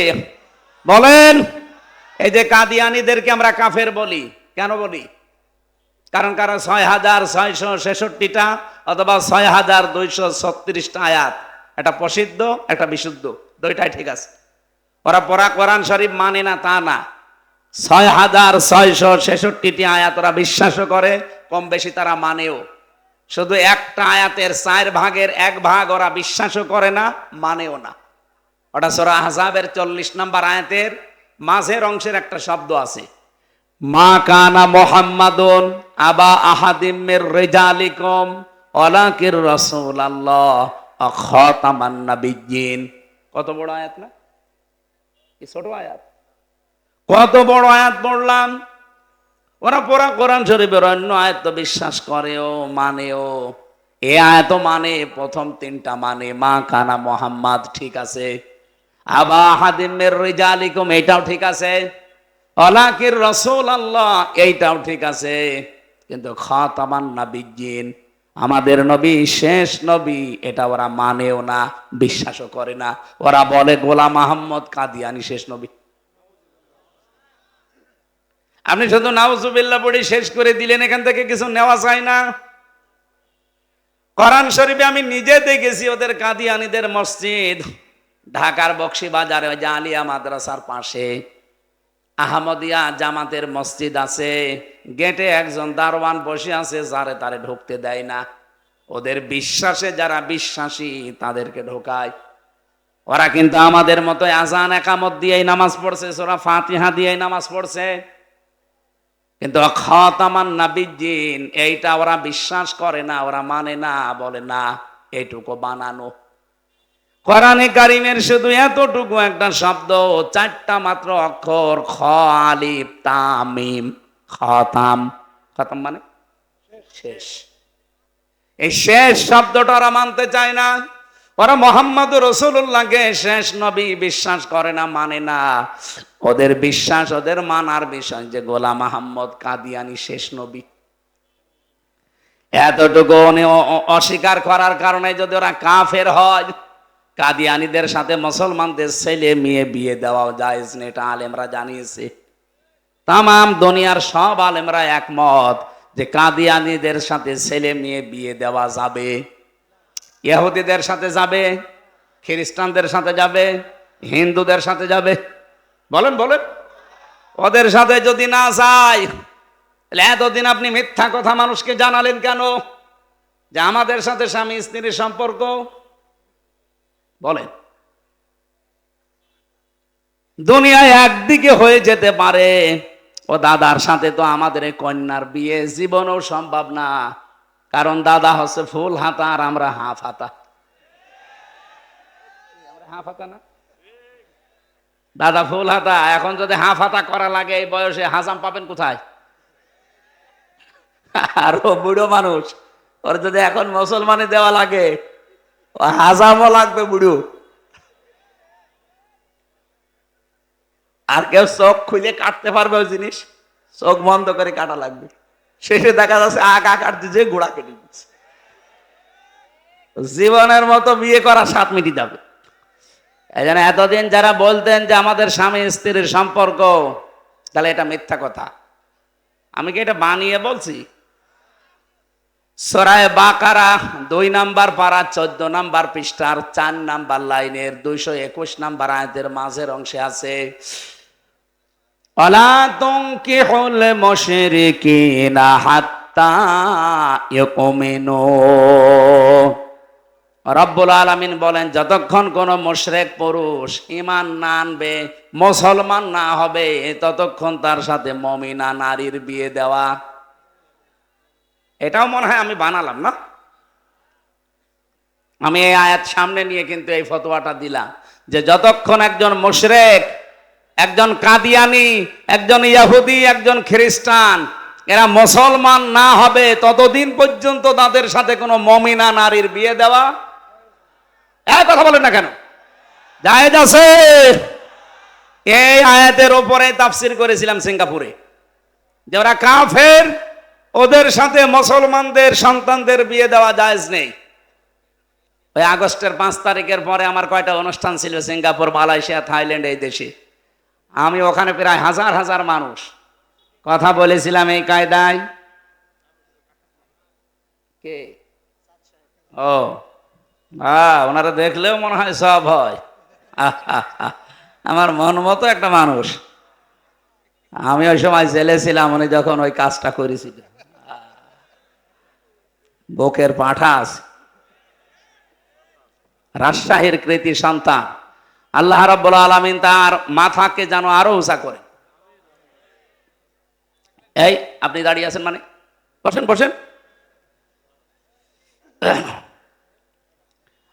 Speaker 1: বলেন। এই যে কাদিয়ানীদেরকে আমরা কাফের বলি, কেন বলি? কারণ 6666টা অথবা 6236টা আয়াত, একটা প্রসিদ্ধ একটা বিশুদ্ধ, দুইটাই ঠিক আছে। ওরা পড়া কোরআন শরীফ মানে না তা না, 6666টি আয়াত ওরা বিশ্বাসও করে, কম বেশি তারা মানেও। শুধু একটা আয়াতের 4 ভাগের 1 ভাগ ওরা বিশ্বাসও করে না, মানেও না। ওটা সূরা আহজাবের 40 নম্বর আয়াতের মাঝের অংশের একটা শব্দ আছে, মা কানা মুহাম্মাদুন আবা আহাদিম মির রিজালিকুম ওয়ালাকির রাসূলুল্লাহ ওয়া খাতামান নাবিয়্যিন। কত বড় আয়াত না? এই ছোট আয়াত, কত বড় আয়াত পড়লাম। ওরা পুরা কোরআন শরীফের অন্য আয়াত তো বিশ্বাস করেও মানেও। এই আয়াত মানে প্রথম 3টা মানে, মা কানা মুহাম্মাদ ঠিক আছে, আবা আহাদিম মির রিজালিকুম এটাও ঠিক আছে, ওয়ালাকির রাসূলুল্লাহ এইটাও ঠিক আছে, কিন্তু খাতামান নাবিয়্যিন আমাদের নবী শেষ নবী এটা ওরা মানেও না, বিশ্বাসও করে না। ওরা বলে গোলাম আহমদ কাদিয়ানী শেষ নবী। আপনি শুধু নাউজুবিল্লাহ পড়ে শেষ করে দিলেন, এখান থেকে কিছু নেওয়া যায় না। কোরআন শরীফে আমি নিজে দেখেছি ওদের কাদিয়ানীদের মসজিদ, ঢাকার বকশীবাজারে ওই যে আলিয়া মাদ্রাসার পাশে আহমদিয়া জামাতের মসজিদ আছে, গেটে একজন দারোয়ান বসে আছে, যারে তারে ঢুকতে দেয় না। ওদের বিশ্বাসে যারা বিশ্বাসী তাদেরকে ঢোকায়। ওরা কিন্তু আমাদের মতো আজান একামত দিয়েই নামাজ পড়ছে, সূরা ফাতিহা দিয়েই নামাজ পড়ছে, কিন্তু খাতামান নাবিয়্যিন এইটা ওরা বিশ্বাস করে না, ওরা মানে না, বলে না এইটুকু বানানো। কোরআনে কারিমের শুধু এতটুকু একটা শব্দ, চারটা মাত্র অক্ষর, খ আলিফ তা মিম, খতাম। খতাম মানে শেষ। এই শেষ শব্দটা ওরা মানতে চায় না। ওরা মুহাম্মদুর রাসূলুল্লাহকে শেষ নবী বিশ্বাস করে না, মানে না। ওদের বিশ্বাস, ওদের মানার বিষয় যে গোলাম আহমদ কাদিয়ানী শেষ নবী। এতটুকু অস্বীকার করার কারণে যদি ওরা কাফের হয়, কাদিয়ানীদের সাথে মুসলমানদের ছেলে মেয়ে বিয়ে দেওয়া জায়েজ নেই, এটা আলেমরা জানিয়েছে। তামাম দুনিয়ার সব আলেমরা একমত যে কাদিয়ানীদের সাথে ছেলে মেয়ে বিয়ে দেওয়া যাবে। ইহুদিদের সাথে যাবে, খ্রিস্টানদের সাথে যাবে, হিন্দুদের সাথে যাবে। বলেন বলেন, ওদের সাথে যদি না যায়, তাহলে এতদিন আপনি মিথ্যা কথা মানুষকে জানালেন কেন যে আমাদের সাথে স্বামী স্ত্রীর সম্পর্ক? বলেন, দুনিয়ায় একদিকে হয়ে যেতে পারে, ও দাদার সাথে তো আমাদের এই কন্যার বিয়ে জীবনেও সম্ভব না, কারণ দাদা হচ্ছে ফুল হাতা আর আমরা হাফ হাতা। হাফ হাতা না, দাদা ফুল হাতা। এখন যদি হাফ হাতা করা লাগে এই বয়সে, হাজাম পাবেন কোথায়? আর ও বুড়ো মানুষ, ওর যদি এখন মুসলমানে দেওয়া লাগে, ও হাজামও লাগবে বুড়ো। আর কেউ চোখ খুলে কাটতে পারবে ওই জিনিস? চোখ বন্ধ করে কাটা লাগবে। শেষে দেখা যাচ্ছে আগা কাটতে যে গোড়া কেটে দিচ্ছে। জীবনের মতো বিয়ে করা 7 মিনিট যাবে। এই জন্য এতদিন যারা বলতেন যে আমাদের স্বামী স্ত্রীর সম্পর্ক, তাহলে এটা মিথ্যা কথা। আমি কি এটা বানিয়ে বলছি? সূরা বাকারা 2 নাম্বার পারা 14 নাম্বার পৃষ্ঠার 4 নাম্বার লাইনের 221 নাম্বার আয়াতের মাঝের অংশে আছে, ওয়ালা তুনকিহুল মুশরিকিনা হাত্তা ইয়াকুমিনু। রব্বুল আলামিন বলেন, যতক্ষণ কোন মুশরিক পুরুষ ঈমান না আনবে, মুসলমান না হবে, ততক্ষণ তার সাথে মুমিনা নারীর বিয়ে দেওয়া। এটাও মনে হয় আমি বানালাম না? আমি এই আয়াত সামনে নিয়ে কিন্তু এই ফতোয়াটা দিলাম যে যতক্ষণ একজন মুশরিক, একজন কাদিয়ানী, একজন ইহুদি, একজন খ্রিস্টান এরা মুসলমান না হবে, ততদিন পর্যন্ত তাদের সাথে কোনো মুমিনা নারীর বিয়ে দেওয়া, এক কথা বলেন না কেন, জায়েজ আছে। এই আয়াতের উপরে তাফসীর করেছিলাম সিঙ্গাপুরে, যে ওরা কাফের, ওদের সাথে মুসলমানদের সন্তানদের বিয়ে দেওয়া জায়েজ নেই। ওই আগস্টের 5 তারিখের পরে আমার কয়টা অনুষ্ঠান ছিল সিঙ্গাপুর, মালয়েশিয়া, থাইল্যান্ড, এই দেশে। আমি ওখানে প্রায় হাজার হাজার মানুষ কথা বলেছিলাম এই কায়দায়। কে? ও ওনারা দেখলেও মনে হয় সব হয়। আমার মন মতো একটা মানুষ। আমি ওই সময় জেলে ছিলাম, উনি যখন ওই কাজটা করেছিল। বুকের পাঠা আছে। রাজশাহীর কৃতি সন্তান, আল্লাহ রাব্বুল আলামিন তার মাথাকে যেন আরো উঁচা করে। এই আপনি দাঁড়িয়ে আছেন মানে? বসেন বসেন।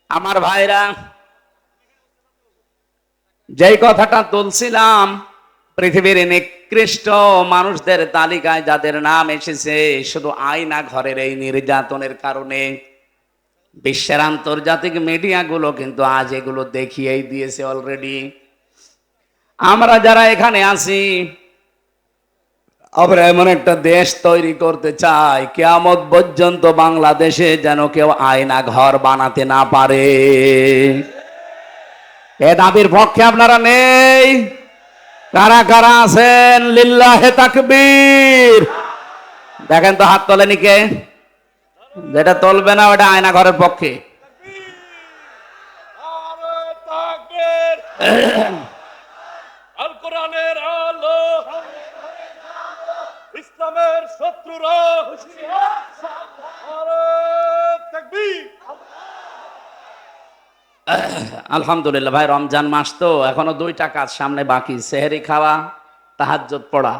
Speaker 1: আমার ভাইরা, যেই কথাটা তুলছিলাম, পৃথিবীর নিকৃষ্ট মানুষদের তালিকায় যাদের নাম এসেছে শুধু আয়না ঘরের এই নির্যাতনের কারণে, বিশ্বের আন্তর্জাতিক মিডিয়াগুলো কিন্তু আজ এগুলো দেখিয়েই দিয়েছে অলরেডি। আমরা যারা এখানে আছি, আমরা এমন একটা দেশ তৈরি করতে চাই কিয়ামত পর্যন্ত বাংলাদেশে যেন কেউ আয়না ঘর বানাতে না পারে। এ দাবির পক্ষে আপনারা নেই? কারা কারা আছেন? লিল্লাহে তাকবীর। দেখেন তো হাত তোলেনি কে? যেটা তুলবে না ওটা আয়না ঘরের পক্ষে।
Speaker 2: আল কোরআনের আলো, ইসলামের শত্রুরা হুঁশিয়ার, নারে তাকবীর।
Speaker 1: আলহামদুলিল্লাহ ভাই, রমজান মাস তো এখনো 2টা কাজ সামনে বাকি, সেহরি খাওয়া, তাহাজ্জুদ পড়া।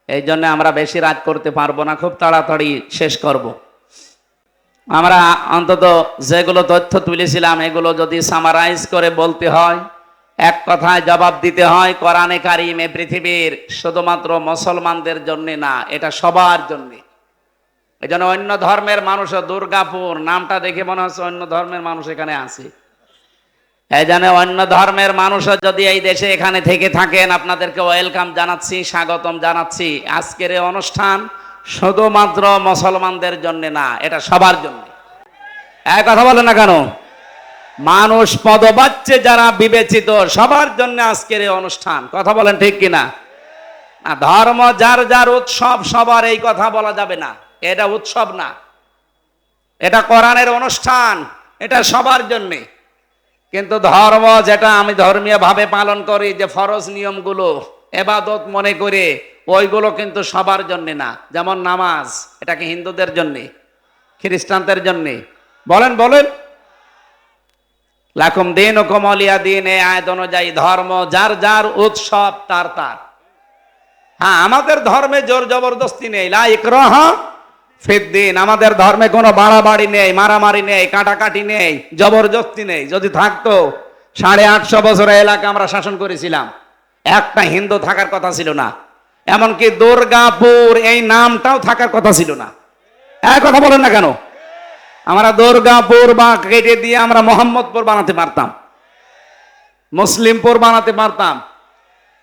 Speaker 1: এই জন্য আমরা বেশি রাত করতে পারবো না, খুব তাড়াতাড়ি শেষ করব। আমরা অন্তত যেগুলো তথ্য তুলেছিলাম এগুলো যদি সামারাইজ করে বলতে হয়, এক কথায় জবাব দিতে হয়, কোরআনে কারিম এ পৃথিবীর শুধুমাত্র মুসলমানদের জন্য না, এটা সবার জন্য। এই জন্য অন্য ধর্মের মানুষও, দুর্গাপুর নামটা দেখে মনে হচ্ছে অন্য ধর্মের মানুষ এখানে আছে। এই জন্য অন্য ধর্মের মানুষও যদি এই দেশে এখানে থেকে থাকেন, আপনাদেরকে ওয়েলকাম জানাচ্ছি, স্বাগতম জানাচ্ছি। আজকের এই অনুষ্ঠান শুধুমাত্র মুসলমানদের জন্য না, এটা সবার জন্য। এক কথা বলে না কেন? মানুষ পদবাচ্চে যারা বিবেচিত, সবার জন্য আজকের এই অনুষ্ঠান। কথা বলেন ঠিক কিনা? না, ধর্ম যার যার উৎসব, সবার এই কথা বলা যাবে না। এটা উৎসব না, এটা কোরআনের অনুষ্ঠান, এটা সবার জন্যে। কিন্তু ধর্ম যেটা আমি ধর্মীয় ভাবে পালন করি, যে ফরজ নিয়মগুলো এবাদত মনে করে, ওইগুলো কিন্তু সবার জন্য না। যেমন নামাজ, এটা কি হিন্দুদের জন্য, খ্রিস্টানদের জন্য? বলেন বলেন। লাকুম দীনুকুম ওয়ালিয়া দীন, এই আয়াত অনুযায়ী ধর্ম যার যার উৎসব তার তার। হ্যাঁ, আমাদের ধর্মে জোর জবরদস্তি নেই, লা ইকরাহা ফিদ্দিন। আমাদের ধর্মে কোনো বাড়াবাড়ি নেই, মারামারি নেই, কাটাকাটি নেই, জবরদস্তি নেই। যদি থাকতো 850 বছর এলাকা আমরা শাসন করেছিলাম, একটা হিন্দু থাকার কথা ছিল না। এমনকি দুর্গাপুর এই নামটাও থাকার কথা ছিল না। এক কথা বলেন না কেন? আমরা দুর্গাপুর বা কেটে দিয়ে আমরা মোহাম্মদপুর বানাতে পারতাম, মুসলিমপুর বানাতে পারতাম।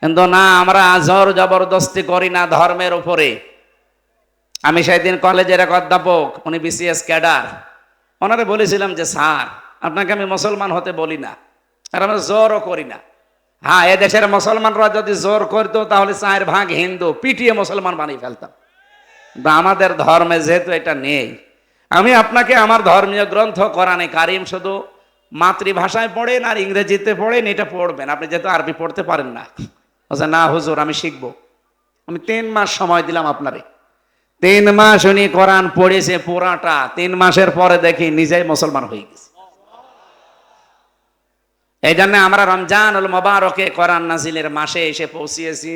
Speaker 1: কিন্তু না, আমরা জোর জবরদস্তি করি না ধর্মের উপরে। আমি সেদিন কলেজের এক অধ্যাপক, উনি বিসিএস ক্যাডার, ওনারে বলেছিলাম যে স্যার, আপনাকে আমি মুসলমান হতে বলি না, আর আমরা জোরও করি না। হ্যাঁ, এদেশের মুসলমানরা যদি জোর করতো তাহলে 4 ভাগ হিন্দু পিটিয়ে মুসলমান বানিয়ে ফেলতাম। আমাদের ধর্মে যেহেতু এটা নেই, আমি আপনাকে আমার ধর্মীয় গ্রন্থ কোরআনে কারিম শুধু মাতৃভাষায় পড়েন আর ইংরেজিতে পড়েন, এটা পড়বেন। আপনি যেহেতু আরবি পড়তে পারেন না, বলছে না হুজুর আমি শিখবো। আমি 3 মাস সময় দিলাম আপনারে। 3 মাস উনি কোরআন পড়েছে পুরাটা। 3 মাসের পরে দেখি নিজেই মুসলমান হয়ে গেছে। এই জন্য আমরা রমজানুল মুবারকে, কোরআন নাজিলের মাসে এসে পৌঁছিয়েছি।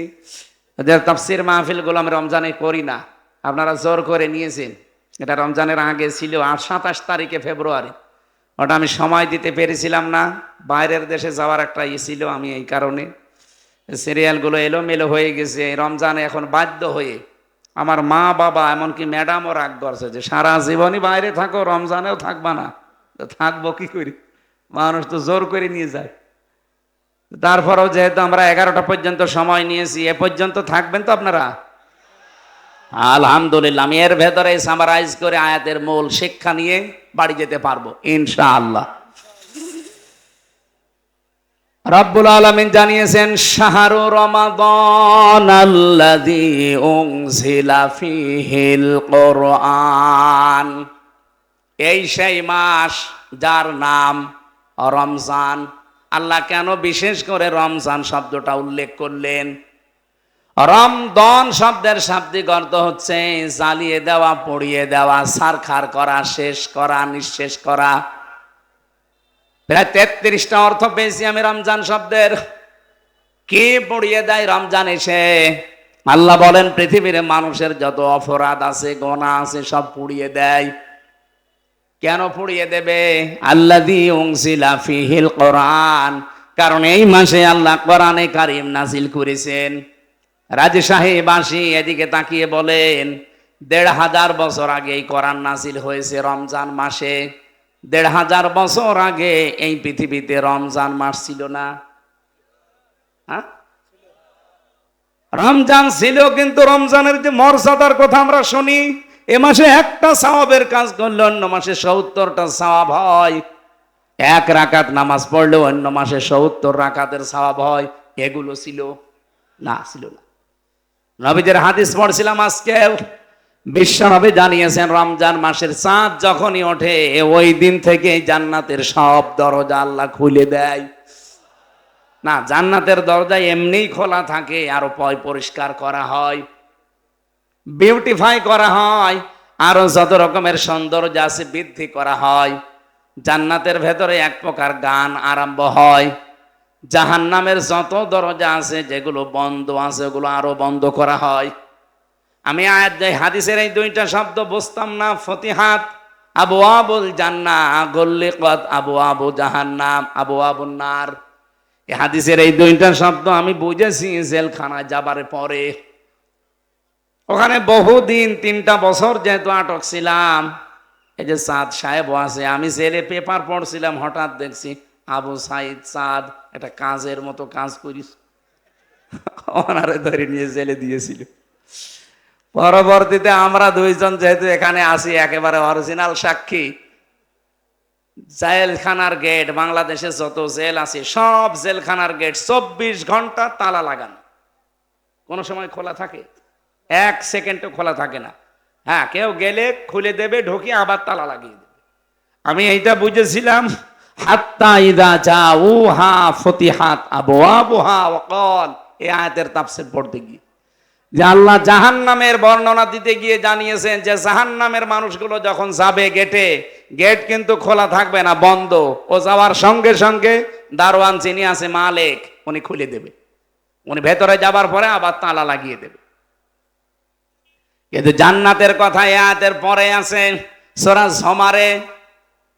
Speaker 1: তাফসীর মাহফিলগুলো আমি রমজানে করি না, আপনারা জোর করে নিয়েছেন। এটা রমজানের আগে ছিল, 27 তারিখে ফেব্রুয়ারি। ওটা আমি সময় দিতে পেরেছিলাম না, বাইরের দেশে যাওয়ার একটা ছিল। আমি এই কারণে সিরিয়ালগুলো এলোমেলো হয়ে গেছে। রমজানে এখন বাধ্য হয়ে আমার মা বাবা, এমনকি ম্যাডামও রাগ করছে যে সারা জীবনই বাইরে থাকো, রমজানেও থাকবা না। থাকবো কি করি, মানুষ তো জোর করে নিয়ে যায়। তারপরেও যেহেতু আমরা 11টা পর্যন্ত সময় নিয়েছি, এ পর্যন্ত থাকবেন তো আপনারা? আলহামদুলিল্লাহ। আমি এর ভেতরে সামারাইজ করে আয়াতের মূল শিক্ষা নিয়ে বাড়ি যেতে পারবো ইনশাআল্লাহ। রব্বুল আলামিন জানিয়েছেন, শাহরু রমাদান আল্লাযী উনজিলা ফীহিল কোরআন। এই সেই মাস যার নাম রমজান। আল্লাহ কেন বিশেষ করে রমজান শব্দটা উল্লেখ করলেন? রমদন শব্দের শাব্দিক অর্থ হচ্ছে জ্বালিয়ে দেওয়া, পুড়িয়ে দেওয়া, ছারখার করা, শেষ করা, নিঃশেষ করা। প্রায় 33টা অর্থ পেয়েছি আমি রমজান শব্দের। কি পুড়িয়ে দেয় রমজান এসে? আল্লাহ বলেন পৃথিবীর মানুষের যত অপরাধ আছে, গুনাহ আছে, সব পুড়িয়ে দেয়। কেন পুড়িয়ে দেবে? আল্লাযী উনজিলা ফীহিল কোরআন, কারণ এই মাসে আল্লাহ কোরআনে কারীম নাজিল করেছেন। রাজী সাহেব আসি এদিকে তাকিয়ে বলেন, 1500 বছর আগে এই কোরআন নাজিল হয়েছে রমজান মাসে। 1500 বছর আগে এই পৃথিবীতে রমজান মাস ছিল না। হ্যাঁ, রমজান ছিল, কিন্তু রমজানের যে মর্যাদার কথা আমরা শুনি, এ মাসে একটা সওয়াবের কাজ করলে অন্য মাসে 70টা সওয়াব হয়। 1 রাকাত নামাজ পড়লে অন্য মাসে 70 রাকাতের সওয়াব হয়। এগুলো ছিল না, ছিল না। নবীদের হাদিস পড়ছিলাম আজকে, বিশ্বনবী জানিয়েছেন রমজান মাসের চাঁদ যখনই ওঠে, ওই দিন থেকে জান্নাতের সব দরজা আল্লাহ খুলে দেয়। না, জান্নাতের দরজা এমনিই খোলা থাকে, আরো পরিষ্কার করা হয়, বিউটিফাই করা হয়, আরো যত রকমের সৌন্দর্য আছে বৃদ্ধি করা হয়। জান্নাতের ভেতরে এক প্রকার গান আরম্ভ হয়। জাহান্নামের যত দরজা আছে যেগুলো বন্ধ আছে ওগুলো আরো বন্ধ করা হয়। আমি হাদিসের এই দুইটা শব্দ বুঝতাম না। ফতিহাত আবওয়াবুল জান্নাহ, গুল্লিকাত আবওয়াবু জাহান্নাম, আবওয়াবুন নার। এই হাদিসের এই দুইটা শব্দ আমি বুঝেছি জেলখানায় যাবার পরে। ওখানে বহুদিন 3টা বছর যেহেতু আটক ছিলাম, এই যে সাদ সাহেব আছে, আমি জেলে পেপার পড়ছিলাম, হঠাৎ দেখছি আবু সাইদ সাদ একটা কাজের মতো কাজ করিস, ওনারে ধরে নিয়ে জেলে দিয়েছিল। পরবর্তীতে আমরা দুইজন যেহেতু এখানে আসি, একেবারে অরিজিনাল সাক্ষী। জেলখানার গেট, বাংলাদেশে যত জেল আছে সব জেলখানার গেট 24 ঘন্টা তালা লাগানো, কোন সময় খোলা থাকে? 1 সেকেন্ডও খোলা থাকে না। হ্যাঁ, কেউ গেলে খুলে দেবে, ঢুকে আবার তালা লাগিয়ে দেবে। আমি এইটা বুঝেছিলাম। হাত্তা ইদা জাউহা ফতিহাত আবওয়াবুহা ওয়া ক্বাল, এই আয়াতের তাফসীর পড়তে গিয়ে যে আল্লাহ জাহান্নামের বর্ণনা দিতে গিয়ে জানিয়েছেন যে জাহান্নামের মানুষগুলো যখন যাবে গেটে, গেট কিন্তু খোলা থাকবে না, বন্ধ। ও যাওয়ার সঙ্গে সঙ্গে দারোয়ান যিনি আছে মালিক, উনি খুলে দেবে। উনি ভেতরে যাবার পরে আবার তালা লাগিয়ে দেবে। কিন্তু জান্নাতের কথা এই আয়াতের পরে আছে সূরা যুমারে।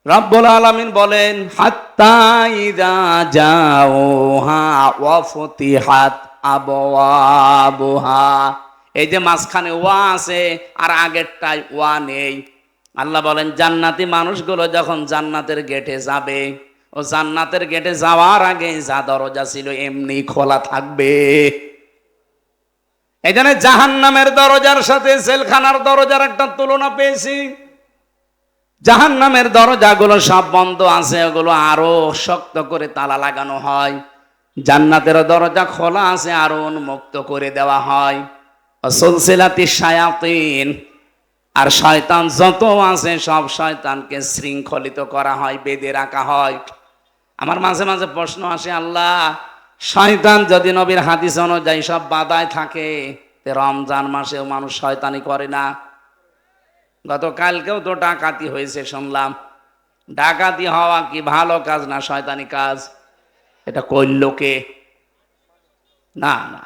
Speaker 1: রব্বুল আলামিন বলেন হাত্তা ইযা জাউহা ওয়া ফুতিহাত আবওয়াবুহা। এই যে মাঝখানে ওয়া আছে আর আগেরটায় ওয়া নেই। আল্লাহ বলেন জান্নাতি মানুষগুলো যখন জান্নাতের গেটে যাবে, ও জান্নাতের গেটে যাওয়ার আগে যা দরজা ছিল এমনি খোলা থাকবে। এই জন্য জাহান্নামের দরজার সাথে জেলখানার দরজার একটা তুলনা পেয়েছি। জাহান্নামের দরজাগুলো সব বন্ধ আছে, ওগুলো আরো শক্ত করে তালা লাগানো হয়। জান্নাতের দরজা খোলা আছে, আরো উন্মুক্ত করে দেওয়া হয়। সুলসিলাতিশ শায়াতিন, আর শয়তান যত আছে সব শয়তানকে শৃঙ্খলিত করা হয়, বেঁধে রাখা হয়। আমার মাঝে মাঝে প্রশ্ন আসে, আল্লাহ শয়তান যদি নবীর হাদিস অনুযায়ী সব বাধায় থাকে, রমজান মাসেও মানুষ শয়তানি করে না? গতকালকেও তো ডাকাতি হয়েছে শুনলাম। ডাকাতি হওয়া কি ভালো কাজ না শয়তানি কাজ? এটা করল কে? না না,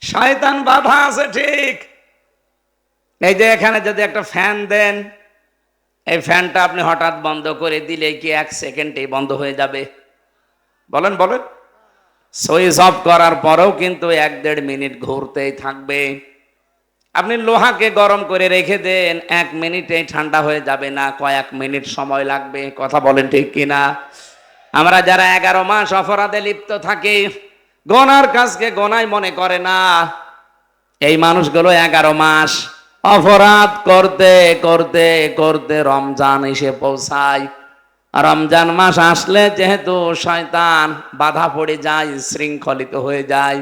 Speaker 1: শয়তান বাধা আছে ঠিক। এই যে এখানে যদি একটা ফ্যান দেন, এই ফ্যানটা আপনি হঠাৎ বন্ধ করে দিলে কি 1 সেকেন্ডেই বন্ধ হয়ে যাবে? বলেন বলেন। সুইচ অফ করার পরেও কিন্তু 1-1.5 মিনিট ঘুরতেই থাকবে। আপনি লোহাকে গরম করে রেখে দেন, 1 মিনিটেই ঠান্ডা হয়ে যাবে না, কয়েক মিনিট সময় লাগবে। কথা বলেন ঠিক কিনা? আমরা যারা 11 মাস অপরাধে লিপ্ত থাকি, গোনার কাজকে গোনাই মনে করে না, এই মানুষগুলো 11 মাস অপরাধ করতে করতে করতে রমজান এসে পৌঁছায়। রমজান মাস আসলে যেহেতু শয়তান বাধা পড়ে যায়, শৃঙ্খলিত হয়ে যায়,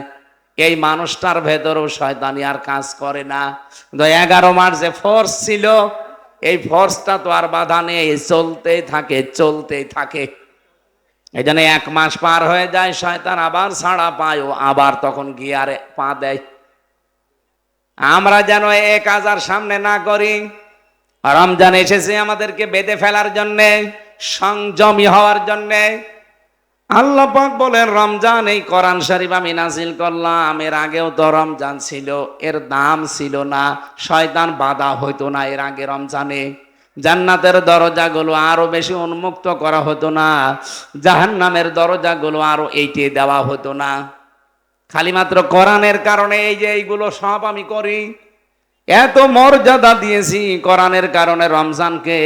Speaker 1: এই মানুষটার ভেতরেও শয়তানি আর কাজ করে না। 11 মাস যে ফোর্স ছিল, এই ফোর্সটা তো আর বাধা নেই, চলতেই থাকে চলতেই থাকে। এই জন্য 1 মাস পার হয়ে যায়, শয়তান আবার ছাড়া পায়, ও আবার তখন গিয়ারে পা দেয়। আমরা যেন এ কাজ আর সামনে না করি। রমজান এসেছে আমাদেরকে বেঁধে ফেলার জন্যে, সংযমী হওয়ার জন্যে। আল্লাহ পাক বলেন রমজান, এই কোরআন শরীফ আমি নাজিল করলাম, এর আগেও তো রমজান ছিল, এর দাম ছিল না, শয়তান বাধা হইতো না এর আগে রমজানে। জান্নাতের দরজাগুলো আরো বেশি উন্মুক্ত করা হতো না, জাহান্নামের দরজাগুলো আরো এইটে দেওয়া হতো না। খালি মাত্র কোরআনের কারণে এই যে এইগুলো সব আমি করি, এত মর্যাদা দিয়েছি কোরআনের কারণে রমজানকে।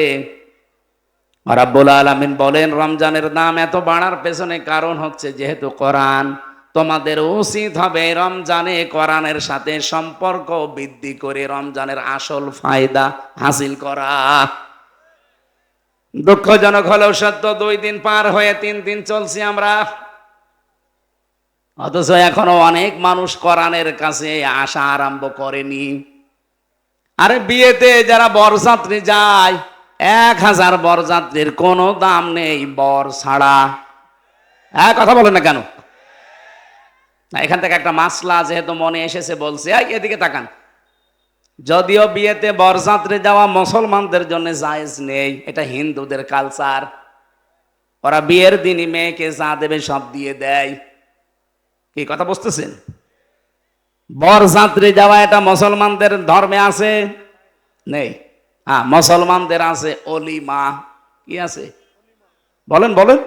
Speaker 1: রাব্বুল আলামিন বলেন রমজানের দাম এত বাড়ার পেছনে কারণ হচ্ছে যেহেতু কোরআন, তোমাদের উচিত হবে রমজানে কোরআনের সাথে সম্পর্ক বৃদ্ধি করে রমজানের আসল ফায়দা হাসিল করা। দুঃখজনক হলেও সত্য, 2 দিন পার হয়ে 3 দিন চলছি আমরা, অথচ এখনো অনেক মানুষ কোরআনের কাছে আসা আরম্ভ করেনি। আরে বিয়েতে যারা বরযাত্রী যায়, 1000 বরযাত্রীর কোনো দাম নেই বর ছাড়া। কথা বলেন না কেন? না, এখান থেকে একটা মাসলা যেহেতু মনে এসেছে বলছে, এদিকে তাকান। যদিও বিয়েতে বরযাত্রী যাওয়া মুসলমানদের জন্য জায়েজ নেই, এটা হিন্দুদের কালচার। ওরা বিয়ের দিনই মেয়েকে যা দেবে সব দিয়ে দেয়। কি কথা বুঝতেছেন? বরযাত্রী যাওয়া এটা মুসলমানদের ধর্মে আছে? নেই। হ্যাঁ, মুসলমানদের আছে অলিমা। কি আছে? বলেন বলেন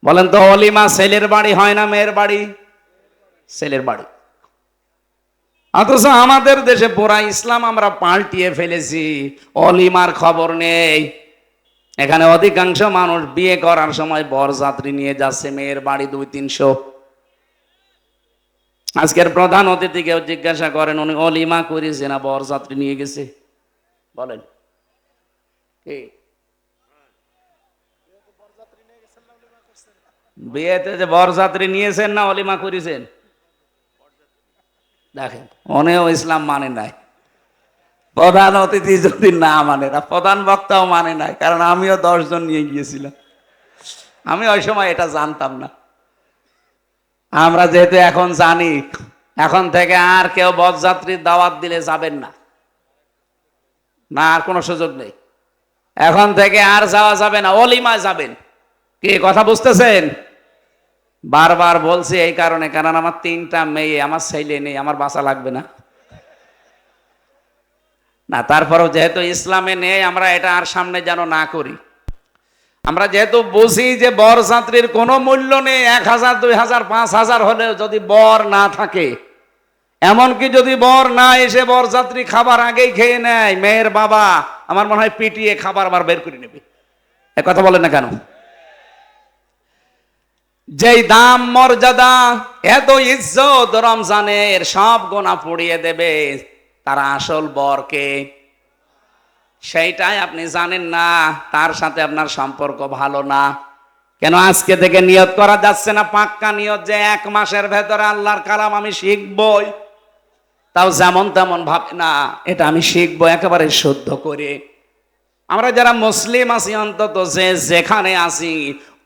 Speaker 1: বলেন তো, অলিমা ছেলের বাড়ি হয় না মেয়ের বাড়ি? ছেলের বাড়ি। অথচ আমাদের দেশে পুরা ইসলাম আমরা পাল্টিয়ে ফেলেছি, অলিমার খবর নেই। এখানে অধিকাংশ মানুষ বিয়ে করার সময় বরযাত্রী নিয়ে যাচ্ছে মেয়ের বাড়ি 200-300। আজকের প্রধান অতিথিকেও জিজ্ঞাসা করেন উনি অলিমা করেছে না বরযাত্রী নিয়ে গেছে? বলেন কি? বিয়েতে যে বরযাত্রী নিয়েছেন না অলিমা করেছেন? দেখেন, উনিও ইসলাম মানে নাই। প্রধান অতিথি যদি না মানে না, প্রধান বক্তাও মানে নাই, কারণ আমিও 10 জন নিয়ে গিয়েছিলাম। আমি ওই সময় এটা জানতাম না। আমরা যেহেতু এখন জানি, এখন থেকে আর কেউ বরযাত্রীর দাওয়াত দিলে যাবেন না, না আর কোনো সুযোগ নেই। এখন থেকে আর যাওয়া যাবে না, অলিমায় যাবেন। কি কথা বুঝতেছেন? বারবার বলছি এই কারণে, কারণ আমার 3টা মেয়ে, আমার ছেলে নেই, আমার বাঁচা লাগবে না। না, তারপরেও যেহেতু ইসলামে নেই, আমরা এটা আর সামনে যেন না করি। আমরা যেহেতু বুঝি যে বরযাত্রীর কোনো মূল্য নেই, 1000, 2000, 5000 হলেও যদি বর না থাকে, এমনকি যদি বর না এসে বরযাত্রী খাবার আগেই খেয়ে নেয়, মেয়ের বাবা আমার মনে হয় পিটিয়ে খাবার আবার বের করে নেবে। এ কথা বলেন না কেন? যেই দাম মর্যাদা, এত ইজ্জত রমজানের সব গোনা পুড়িয়ে দেবে, তারা আসল বরকে, সেইটাই আপনি জানেন না। তার সাথে আপনার সম্পর্ক ভালো না। কেন আজকে থেকে নিয়ত করা যাচ্ছে না, পাক্কা নিয়ত, যে 1 মাসের ভেতরে আল্লাহর কালাম আমি শিখবই। তাও যেমন তেমন ভাবে না, এটা আমি শিখবো একেবারে শুদ্ধ করে। আমরা যারা মুসলিম আছি, অন্তত যে যেখানে আছি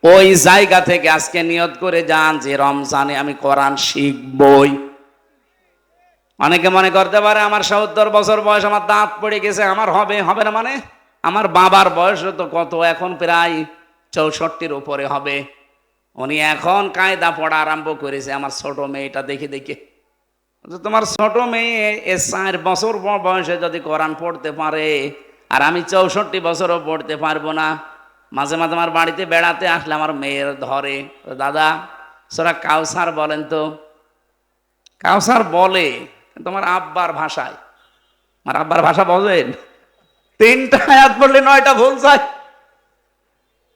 Speaker 1: ওই জায়গা থেকে আজকে নিয়ত করে যান যে রমজানে আমি কোরআন শিখবই। অনেকে মনে করতে পারে আমার 70 বছর বয়স, আমার দাঁত পড়ে গেছে, আমার হবে হবে না। মানে আমার বাবার বয়স তো কত, এখন প্রায় 64-র উপরে হবে। উনি এখন কায়দা পড়া আরম্ভ করেছে আমার ছোট মেয়েটা দেখে দেখে। তোমার ছোট মেয়ে 4 বছর বয়সে যদি কোরআন পড়তে পারে, আর আমি 64 বছরও পড়তে পারবো না। মাঝে মাঝে আমার বাড়িতে বেড়াতে আসলে আমার মেয়ের ধরে, দাদা সূরা কাউসার বলেন তো। কাউসার বলে তোমার আব্বার ভাষায়। আমার আব্বার ভাষা বলেন, 3টা আয়াত পড়লে 9টা ভুল যায়।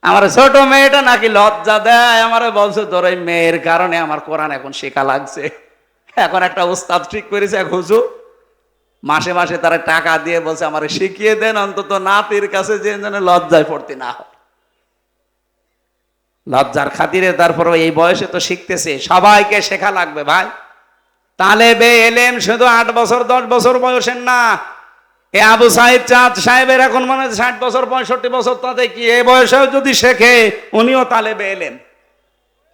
Speaker 1: আমার ছোট মেয়েটা নাকি লজ্জা দেয়, আমার বলছে তোর এই মেয়ের কারণে আমার কোরআন এখন শেখা লাগছে। এখন একটা উস্তাদ ঠিক করেছে, এক হুজুর, মাসে মাসে তারা টাকা দিয়ে বলছে আমার শিখিয়ে দেন, অন্তত নাতির কাছে যে যেন লজ্জায় পড়তে না হয়। লজ্জার খাতিরে তারপরে এই বয়সে তো শিখতেছে, সবাইকে শেখা লাগবে ভাই। তালেবে এলেম শুধু 8 বছর 10 বছর বয়সের না। এ আবু সাইদ চাঁদ সাহেবের এখন মনে হয় 60 বছর 65 বছর, তাতে কি এই বয়সেও যদি শেখে উনিও তালেবে এলেম।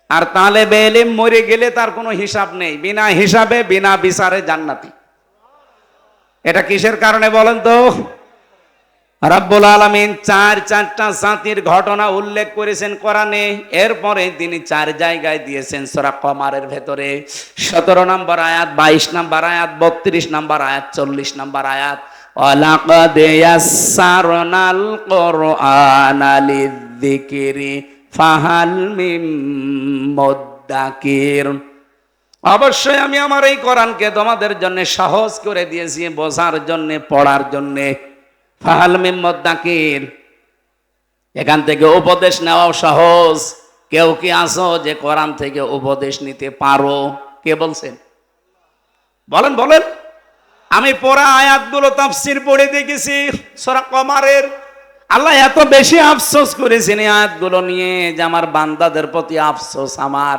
Speaker 1: আর তালেবে এলেম মরে গেলে তার কোনো হিসাব নেই, বিনা হিসাবে বিনা বিচারে জান্নাতি। এটা কিসের কারণে বলেন তো? রব্বুল আলামিন 4টা জাতির ঘটনা উল্লেখ করেছেন কোরআনে। এরপরে তিনি 4 জায়গায় দিয়েছেন সূরা কমারের ভেতরে। 17 নম্বর আয়াত, 22 নম্বর আয়াত, 32 নম্বর আয়াত, 40 নম্বর আয়াত। ওয়ালাকাদ ইয়াসসারনাল কুরআনা লিযিকরি ফাহাল মিন মুদ্দাকির। অবশ্যই আমি আমার এই কোরআনকে তোমাদের জন্য সহজ করে দিয়েছি, বোঝার জন্য, পড়ার জন্য। ফাহাল মিন মুদ্দাকির, এখান থেকে উপদেশ নেওয়াও সহজ। কেউ কি আছো যে কোরআন থেকে উপদেশ নিতে পারো? কে বলছেন? বলেন বলেন। আমি পড়া আয়াতগুলো তাফসীর পড়ে দেখেছি সূরা কমারের। আল্লাহ এত বেশি আফসোস করেছেন এই আয়াতগুলো নিয়ে, যে আমার বান্দাদের প্রতি আফসোস আমার।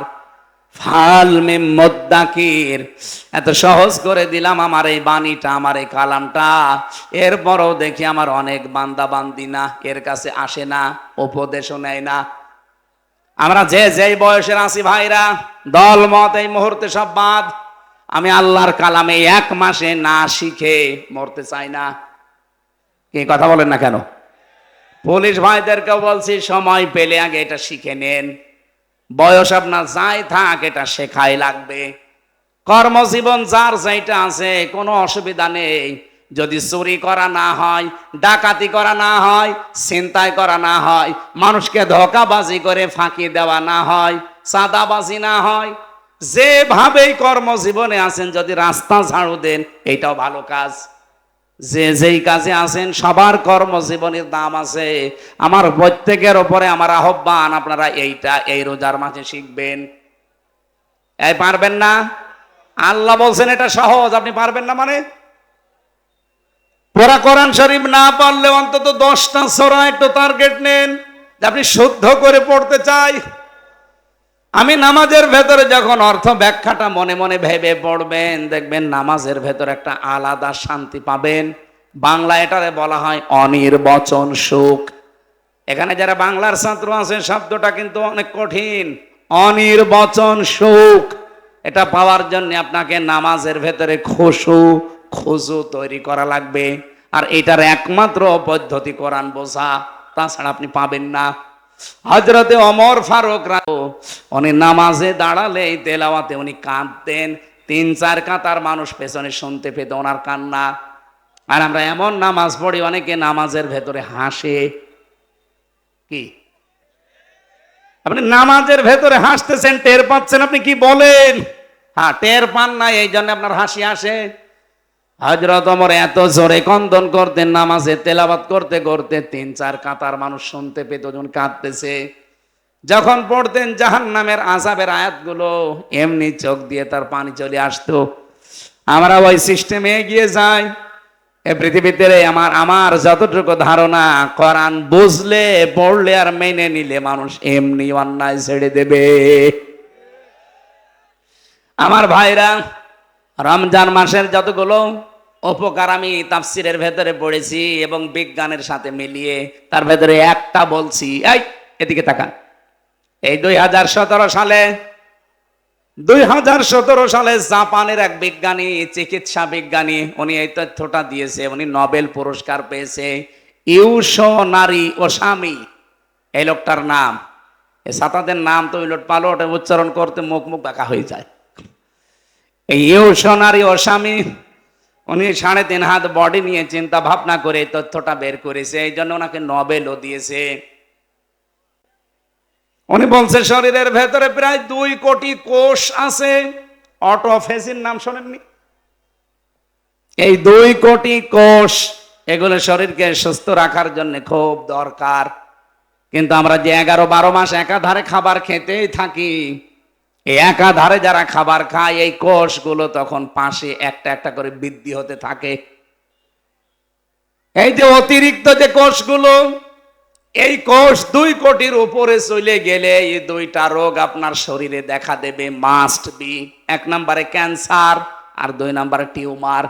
Speaker 1: ফাল মিম মুদ্দাকির। এত সহজ করে দিলাম আমার এই বাণীটা, আমার এই কালামটা, এরপরও দেখি আমার অনেক বান্দা বান্দি না, এর কাছে আসে না, উপদেশও নেয় না। আমরা যে যেই বয়সের আছি ভাইরা, দল মত এই মুহূর্তে সব বাদ। আমি আল্লাহর কালামে 1 মাসে না শিখে মরতে চাই না। কি কথা বলেন না কেন? পুলিশ ভাইদেরকেও বলছি, সময় পেলে আগে এটা শিখে নেন। বয়স আপনার যাই থাক, এটা শেখাই লাগবে। কর্মজীবন যার যেটা আছে কোনো অসুবিধা নেই। যদি চুরি করা না হয়, ডাকাতি করা না হয়, ছিনতাই করা না হয়, মানুষকে ধোঁকাবাজি করে ফাঁকি দেওয়া না হয়, চাঁদাবাজি না হয়, যেভাবেই কর্মজীবনে আছেন যদি রাস্তা ঝাড়ু দেন, এইটাও ভালো কাজ। যে যেই কাজে আছেন সবার কর্মজীবনের দাম আছে। আমার প্রত্যেকের ওপরে আমার আহ্বান, আপনারা এইটা এই রোজার মাঝে শিখবেন। এই পারবেন না? আল্লাহ বলছেন এটা সহজ, আপনি পারবেন না মানে? পুরা কোরআন শরীফ না পারলে অন্তত 10টা সূরা একটু টার্গেট নেন যে আপনি শুদ্ধ করে পড়তে চাই। আমি নামাজের ভেতরে যখন অর্থ ব্যাখ্যাটা মনে মনে ভেবে পড়বেন, দেখবেন নামাজের ভেতরে একটা আলাদা শান্তি পাবেন। বাংলা এটারে বলা হয় অনির্বচন সুখ। এখানে যারা বাংলার ছাত্র আছে, শব্দটা কিন্তু অনেক কঠিন। অনির্বচন সুখ, এটা পাওয়ার জন্য আপনাকে নামাজের ভেতরে খুশু তৈরি করা লাগবে। আর এটার একমাত্র পদ্ধতি কোরআন বোঝা, তাছাড়া আপনি পাবেন না। হযরতে ওমর ফারুক উনি নামাজে দাঁড়ালে তেলাওয়াতে উনি কাঁদতেন, 3-4 কাতার মানুষ পেছনে শুনতে পেত ওনার কান্না। আর আমরা এমন নামাজ পড়ি, অনেকে নামাজের ভেতরে হাসে। কি আপনি নামাজের ভেতরে হাসতেছেন, টের পাচ্ছেন? আপনি কি বলেন? হ্যাঁ, টের পান না, এই জন্য আপনার হাসি আসে। হযরত ওমর এত জোরে কন্দন করতেন নামাজে তেলাওয়াত করতে করতে, 3-4 কাতার মানুষ শুনতে পেত যখন কাঁদতেছে। যখন পড়তেন জাহান্নামের আযাবের আয়াতগুলো, এমনি চোখ দিয়ে তার পানি চলে আসতো। আমরা ওই সিস্টেমে এগিয়ে যাই। এই পৃথিবীতে আমার যতটুকু ধারণা, কোরআন বুঝলে, পড়লে আর মেনে নিলে মানুষ এমনি অন্যায় ছেড়ে দেবে। আমার ভাইরা, রমজান মাসের যতগুলো উপকার আমি তাফসিরের ভেতরে পড়েছি এবং বিজ্ঞানের সাথে মিলিয়ে, তার ভেতরে একটা বলছি। এই এদিকে তাকান। এই 2017 সালে জাপানের এক বিজ্ঞানী, চিকিৎসা বিজ্ঞানী, উনি এই তথ্যটা দিয়েছে। উনি নোবেল পুরস্কার পেয়েছে। ইউশোনারি ওসামি এই লোকটার নাম। এই সাতাদের নাম তো উলট পালট উচ্চারণ করতে মুখ বাঁকা হয়ে যায়। এই ইউশোনারি ওসামি, উনি 3.5 হাত বডি নিয়ে চিন্তা ভাবনা করে এই তথ্যটা বের করেছে। এই জন্য ওনাকে নোবেলও দিয়েছে। উনি বলছে শরীরের ভেতরে প্রায় 2 কোটি কোষ আছে। অটোফেজির নাম শোনেননি? এই 2 কোটি কোষ, এগুলো শরীরকে সুস্থ রাখার জন্য খুব দরকার। কিন্তু আমরা যে 11-12 মাস একাধারে খাবার খেতেই থাকি, এই একাধারে যারা খাবার খায়, এই কোষগুলো তখন পাশে একটা একটা করে বৃদ্ধি হতে থাকে। এই যে অতিরিক্ত যে কোষগুলো, এই কোষ 2 কোটির উপরে চলে গেলে এই 2টা রোগ আপনার শরীরে দেখা দেবে, মাস্ট বি। 1 নম্বরে ক্যান্সার, আর 2 নম্বরে টিউমার।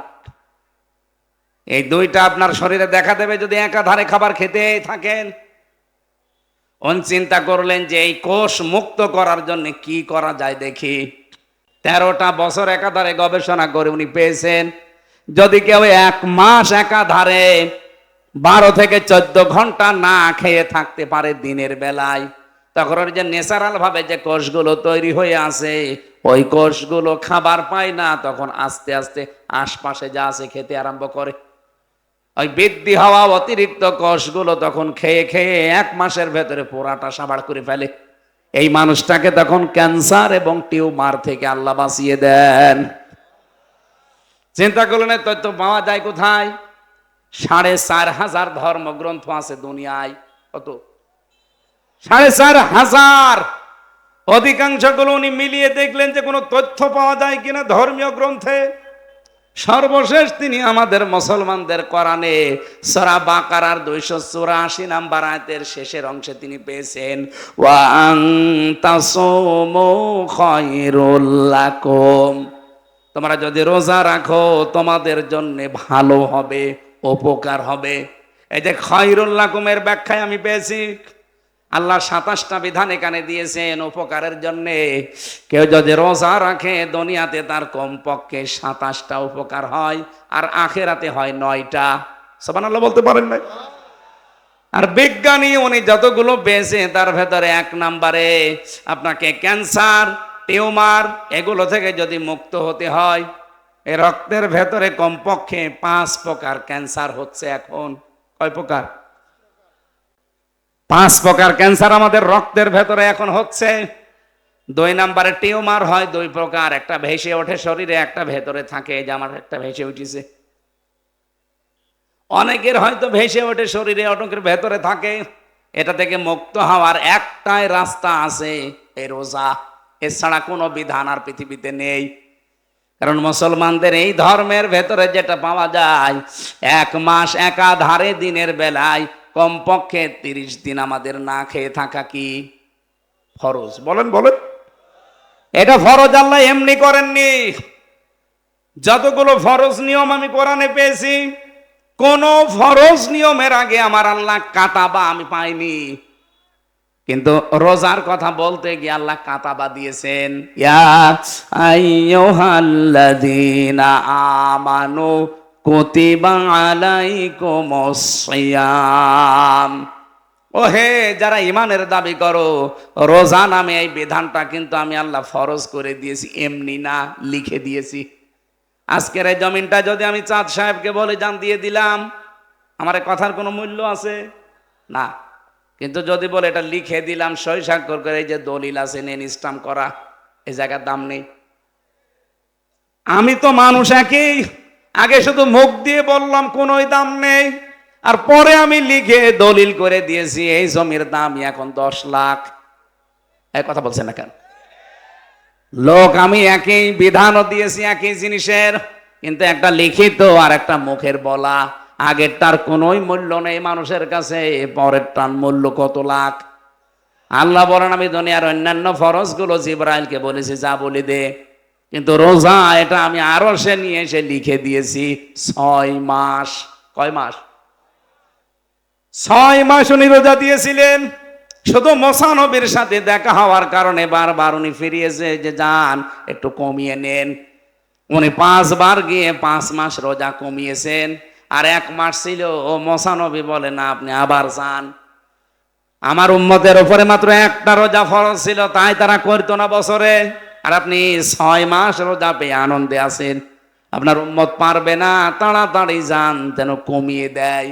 Speaker 1: এই 2টা আপনার শরীরে দেখা দেবে যদি একাধারে খাবার খেতে থাকেন। উনি চিন্তা করলেন যে এই কোষ মুক্ত করার জন্য কি করা যায় দেখি। 13টা বছর একাধারে গবেষণা করে উনি পেয়েছেন, যদি কেউ 1 মাস একাধারে 12 থেকে 14 ঘন্টা না খেয়ে থাকতে পারে দিনের বেলায়, তখন ওর যে ন্যাচারাল ভাবে যে কোষগুলো তৈরি হয়ে আছে, ওই কোষগুলো খাবার পায় না, তখন আস্তে আস্তে আশপাশে যা আছে খেতে আরম্ভ করে। ওই বৃদ্ধি হওয়া অতিরিক্ত কোষগুলো তখন খেয়ে খেয়ে 1 মাসের ভেতরে পুরাটা সাবাড় করে ফেলে। এই মানুষটাকে তখন ক্যান্সার এবং টিউমার থেকে আল্লাহ বাঁচিয়ে দেন। চিন্তা করলেন তথ্য পাওয়া যায় কোথায়? 4,500 ধর্মগ্রন্থ আছে দুনিয়ায়। কত? 4,500। অধিকাংশগুলো উনি মিলিয়ে দেখলেন যে কোনো তথ্য পাওয়া যায় কিনা ধর্মীয় গ্রন্থে। সর্বশেষ তিনি আমাদের মুসলমানদের কোরআনে সূরা বাকারার 284 নাম্বার আয়াতের শেষের অংশে তিনি পেয়েছেন ওয়া আন তাসুমু খায়রুল লাকুম, তোমরা যদি রোজা রাখো তোমাদের জন্য ভালো হবে, উপকার হবে। এই যে খায়রুল লাকুমের ব্যাখ্যায় আমি পেয়েছি আল্লাহ 27টা বিধান এখানে দিয়েছেন উপকারের জন্য। কেউ যদি রোজা রাখে দুনিয়াতে তার কমপক্ষে 27টা উপকার হয়, আর আখেরাতে হয় 9টা। সুবহানাল্লাহ বলতে পারেন না? আর বিজ্ঞানী উনি যতগুলো পেয়েছে তার ভেতরে 1 নম্বরে আপনাকে ক্যান্সার, টিউমার এগুলো থেকে যদি মুক্ত হতে হয়, এই রক্তের ভেতরে কমপক্ষে 5 প্রকার ক্যান্সার হচ্ছে এখন। কয় প্রকার? 5 প্রকার ক্যান্সার আমাদের রক্তের ভেতরে এখন হচ্ছে। 2 নম্বরে টিউমার হয় 2 প্রকার, একটা ভেসে ওঠে শরীরে, একটা ভেতরে থাকে। যে আমার একটা ভেসে উঠেছে, অনেকের হয়তো ভেসে ওঠে শরীরে, অনেকের ভেতরে থাকে। এটা থেকে মুক্ত হওয়ার একটাই রাস্তা আছে, এই রোজা। এছাড়া কোনো বিধান আর পৃথিবীতে নেই। কারণ মুসলমানদের এই ধর্মের ভেতরে যেটা পাওয়া যায়, 1 মাস একাধারে দিনের বেলায় কমপক্ষে 30 দিন আমাদের না খেয়ে থাকা কি ফরজ? বলেন বলেন। এটা ফরজ আল্লাহ এমনি করেননি। যতগুলো ফরজ নিয়ম আমি কোরআনে পেয়েছি, কোন ফরজ নিয়মের আগে আমার আল্লাহ কাতাবা আমি পাইনি। কিন্তু রোজার কথা বলতে গিয়ে আল্লাহ কাতাবা দিয়েছেন, ইয়া আইয়ুহাল্লাযীনা আমানু কুতিবা আলাইকুমুস সিয়াম। ও হে যারা ইমানের দাবি করো, রোজা নামে এই বিধানটা কিন্তু আমি আল্লাহ ফরজ করে দিয়েছি, এমনি না, লিখে দিয়েছি। আজকের এই জমিনটা যদি আমি চাঁদ সাহেবকে বলে জান দিয়ে দিলাম, আমার এই কথার কোনো মূল্য আছে না। কিন্তু যদি বলে এটা লিখে দিলাম, সই স্বাক্ষর করে, এই যে দলিল আছে নেন স্টাম্প করা, এই জায়গার দাম নেই। আমি তো মানুষ একই, আগে শুধু মুখ দিয়ে বললাম কোনোই দাম নেই, আর পরে আমি লিখে দলিল করে দিয়েছি এই জমির দাম এখন 10 লাখ। এই কথা বলছেন না কেন? লোক আমি একই বিধানও দিয়েছি একই জিনিসের, কিন্তু একটা লিখিত আর একটা মুখের বলা। আগেরটার কোনোই মূল্য নেই মানুষের কাছে, পরেরটার মূল্য কত লাখ। আল্লাহ বলেন আমি দুনিয়ার অন্যান্য ফরজগুলো জিবরাইলকে বলেছি যা বলি দে, কিন্তু রোজা এটা আমি আরো সে নিয়ে এসে লিখে দিয়েছি 6 মাস। কয় মাস? 6 মাস উনি রোজা দিয়েছিলেন। শুধু মুসা নবীর সাথে দেখা হওয়ার কারণে বারবার উনি ফিরিয়েছে যে যান একটু কমিয়ে নেন। উনি 5 বার গিয়ে 5 মাস রোজা কমিয়েছেন। আর 1 মাস ছিল, ও মুসা নবী বলে না আপনি আবার যান। আমার উম্মতের উপরে মাত্র একটা রোজা ফরজ ছিল, তাই তারা করতো না বছরে, আর আপনি 6 মাস রোজা পেয়ে আনন্দে আছেন। আপনার উম্মত পারবে না, তাড়াতাড়ি যান যেন কমিয়ে দেয়।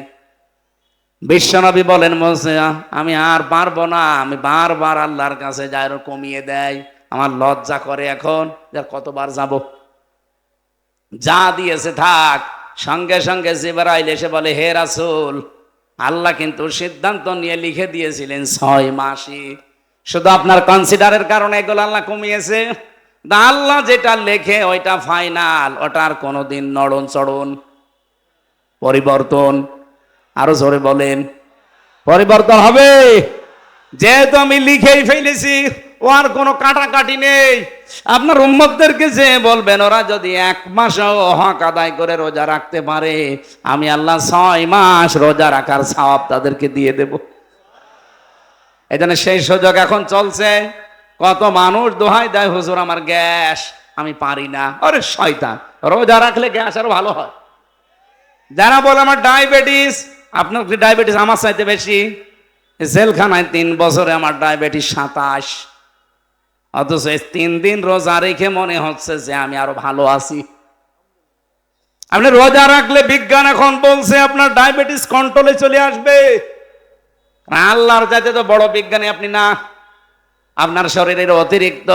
Speaker 1: বিশ্বনবী বলেন মুসা আমি আর পারবো না, আমি বারবার আল্লাহর কাছে যাই কমিয়ে দেয়, আমার লজ্জা করে এখন যে কতবার যাব। যা দিয়েছে থাক। সঙ্গে সঙ্গে জিবরাইল এসে বলে হে রাসূল, আল্লাহ কিন্তু সিদ্ধান্ত নিয়ে লিখে দিয়েছিলেন 6 মাসই, শুধু আপনার কনসিডারের কারণে এগুলো আল্লাহ কমিয়েছে। আল্লাহ যেটা লেখে ওইটা ফাইনাল, ওটার কোনোদিন নড়ন চড়ন পরিবর্তন, আরো জোরে বলেন, পরিবর্তন হবে। যেহেতু আমি লিখেই ফেলেছি, ও আর কোনো কাটাকাটি নেই। আপনার উম্মতদেরকে যে বলবেন ওরা যদি 1 মাসও হক আদায় করে রোজা রাখতে পারে, আমি আল্লাহ 6 মাস রোজা রাখার সওয়াব তাদেরকে দিয়ে দেব। এজন্য সেই সুযোগ এখন চলছে। কত মানুষ দোহাই দেয় হুজুর আমার গ্যাস, আমি পারি না। আরে শয়তান, রোজা রাখলে গ্যাস আরো ভালো হয়। যারা বলে আমার ডায়াবেটিস, আপনার কি ডায়াবেটিস আমার চাইতে বেশি? জেলখানায় 3 বছরে আমার ডায়াবেটিস 27, অথচ 3 দিন রোজা রেখে মনে হচ্ছে যে আমি আরো ভালো আছি। আপনি রোজা রাখলে বিজ্ঞান এখন বলছে আপনার ডায়াবেটিস কন্ট্রোলে চলে আসবে। আল্লাহর চাইতে তো বড় বিজ্ঞানী আপনি না। আপনার শরীরের অতিরিক্ত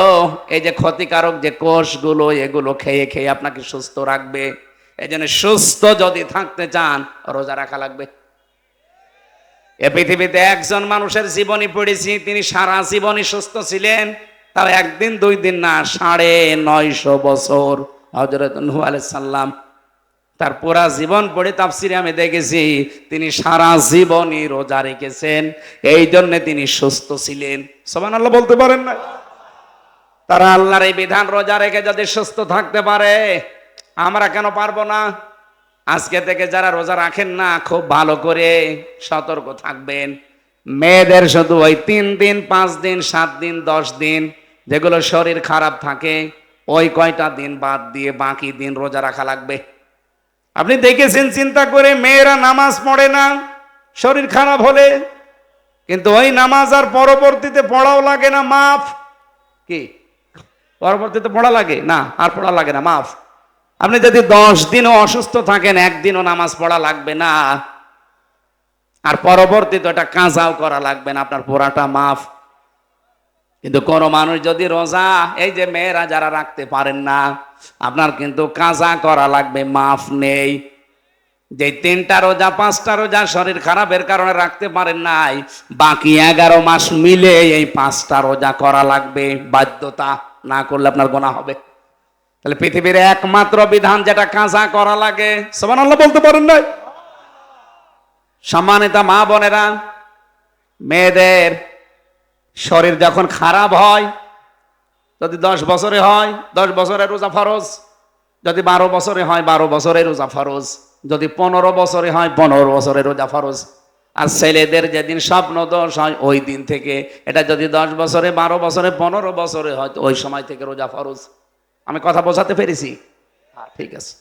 Speaker 1: এই যে ক্ষতিকারক যে কোষগুলো, এগুলো খেয়ে খেয়ে আপনাকে সুস্থ রাখবে। এই জন্য সুস্থ যদি থাকতে চান রোজা রাখা লাগবে। এ পৃথিবীতে একজন মানুষের জীবনী পড়েছি, তিনি সারা জীবনই সুস্থ ছিলেন, তার 1 দিন 2 দিন না, 950 বছর। হযরত নূহ আলাইহিস সালাম তার পুরা জীবন পড়ে তাফসিরে আমি দেখেছি তিনি সারা জীবনই রোজা রেখেছেন, এই জন্য তিনি সুস্থ ছিলেন। সুবহানাল্লাহ বলতে পারেন না? তারা আল্লাহর এই বিধান রোজা রেখে যদি সুস্থ থাকতে পারে, আমরা কেন পারবো না? আজকে থেকে যারা রোজা রাখেন না, খুব ভালো করে সতর্ক থাকবেন। মেয়েদের শুধু ওই 3 দিন 5 দিন 7 দিন 10 দিন যেগুলো শরীর খারাপ থাকে, ওই কয়টা দিন বাদ দিয়ে বাকি দিন রোজা রাখা লাগবে। আপনি দেখেছেন চিন্তা করে, মেয়েরা নামাজ পড়ে না শরীর খারাপ হলে, কিন্তু ওই নামাজ আর পরবর্তীতে পড়াও লাগে না, মাফ। কি পরবর্তীতে পড়া লাগে না? আর পড়া লাগে না, মাফ। আপনি যদি 10 দিনও অসুস্থ থাকেন, একদিনও নামাজ পড়া লাগবে না, আর পরবর্তীতে ওটা কাজাও করা লাগবে না, আপনার পুরাটা মাফ। কিন্তু কোন মানুষ যদি রোজা, এই যে মেয়েরা যারা রাখতে পারেন না, আপনার কিন্তু কাজা করা লাগবে, মাফ নেই। যে 3টা রোজা 5টা রোজা শরীর খারাপের কারণে রাখতে পারেন নাই, বাকি 11 মাস মিলে এই 5টা রোজা করা লাগবে, বাধ্যতা। না করলে আপনার গুনাহ হবে। তাহলে পৃথিবীর একমাত্র বিধান যেটা কাজা করা লাগে, সুবহানাল্লাহ বলতে পারেন না? সম্মানিত মা বোনেরা, মেয়েদের শরীর যখন খারাপ হয়, যদি 10 বছরে হয় 10 বছরের রোজা ফরজ, যদি 12 বছরে হয় 12 বছরের রোজা ফরজ, যদি 15 বছরে হয় 15 বছরের রোজা ফরজ। আর ছেলেদের যেদিন স্বপ্ন দোষ হয় ওই দিন থেকে, এটা যদি 10 বছরে 12 বছরে 15 বছরে হয়, ওই সময় থেকে রোজা ফরজ। আমি কথা বোঝাতে পেরেছি? ঠিক আছে।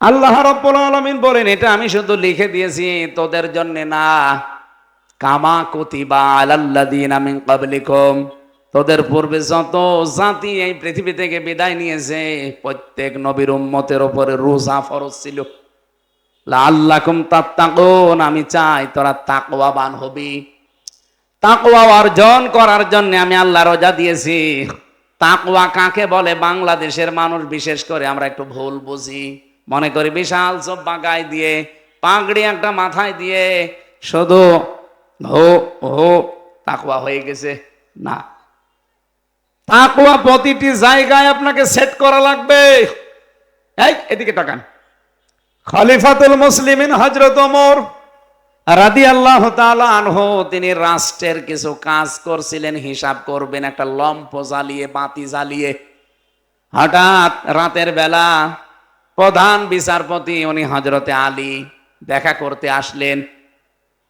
Speaker 1: আল্লাহ রাব্বুল আলামিন বলেন, এটা আমি শুধু লিখে দিয়েছি তোদের জন্য না, কামা কুতিবা আলাল্লাযিনা মিন ক্বাবলিকুম, তোদের পূর্বে যত জাতি এই পৃথিবী থেকে বিদায় নিয়েছে, প্রত্যেক নবীর উম্মতের উপরে রোজা ফরজ ছিল। লাআল্লাকুম তাত্তাকুন, আমি চাই তোরা তাকওয়াবান হবি। তাকওয়া অর্জন করার জন্য আমি আল্লাহ রোজা দিয়েছি। তাকওয়া কাকে বলে? বাংলাদেশের মানুষ বিশেষ করে আমরা একটু ভুল বুঝি, মনে করি বিশাল জব্বা গায়ে দিয়ে, পাগড়ি একটা মাথায় দিয়ে শুধু হো হো তাকওয়া হয়ে গেছে। না, তাকওয়া প্রতিটি জায়গায় আপনাকে সেট করা লাগবে। এই এদিকে তাকান, খলিফাতুল মুসলিমিন হযরত ওমর রাদিয়াল্লাহু তাআলা আনহু, তিনি রাষ্ট্রের কিছু কাজ করছিলেন, হিসাব করবেন একটা লম্ফ জ্বালিয়ে, বাতি জ্বালিয়ে। হঠাৎ রাতের বেলা প্রধান বিচারপতি উনি হযরতে আলী দেখা করতে আসলেন।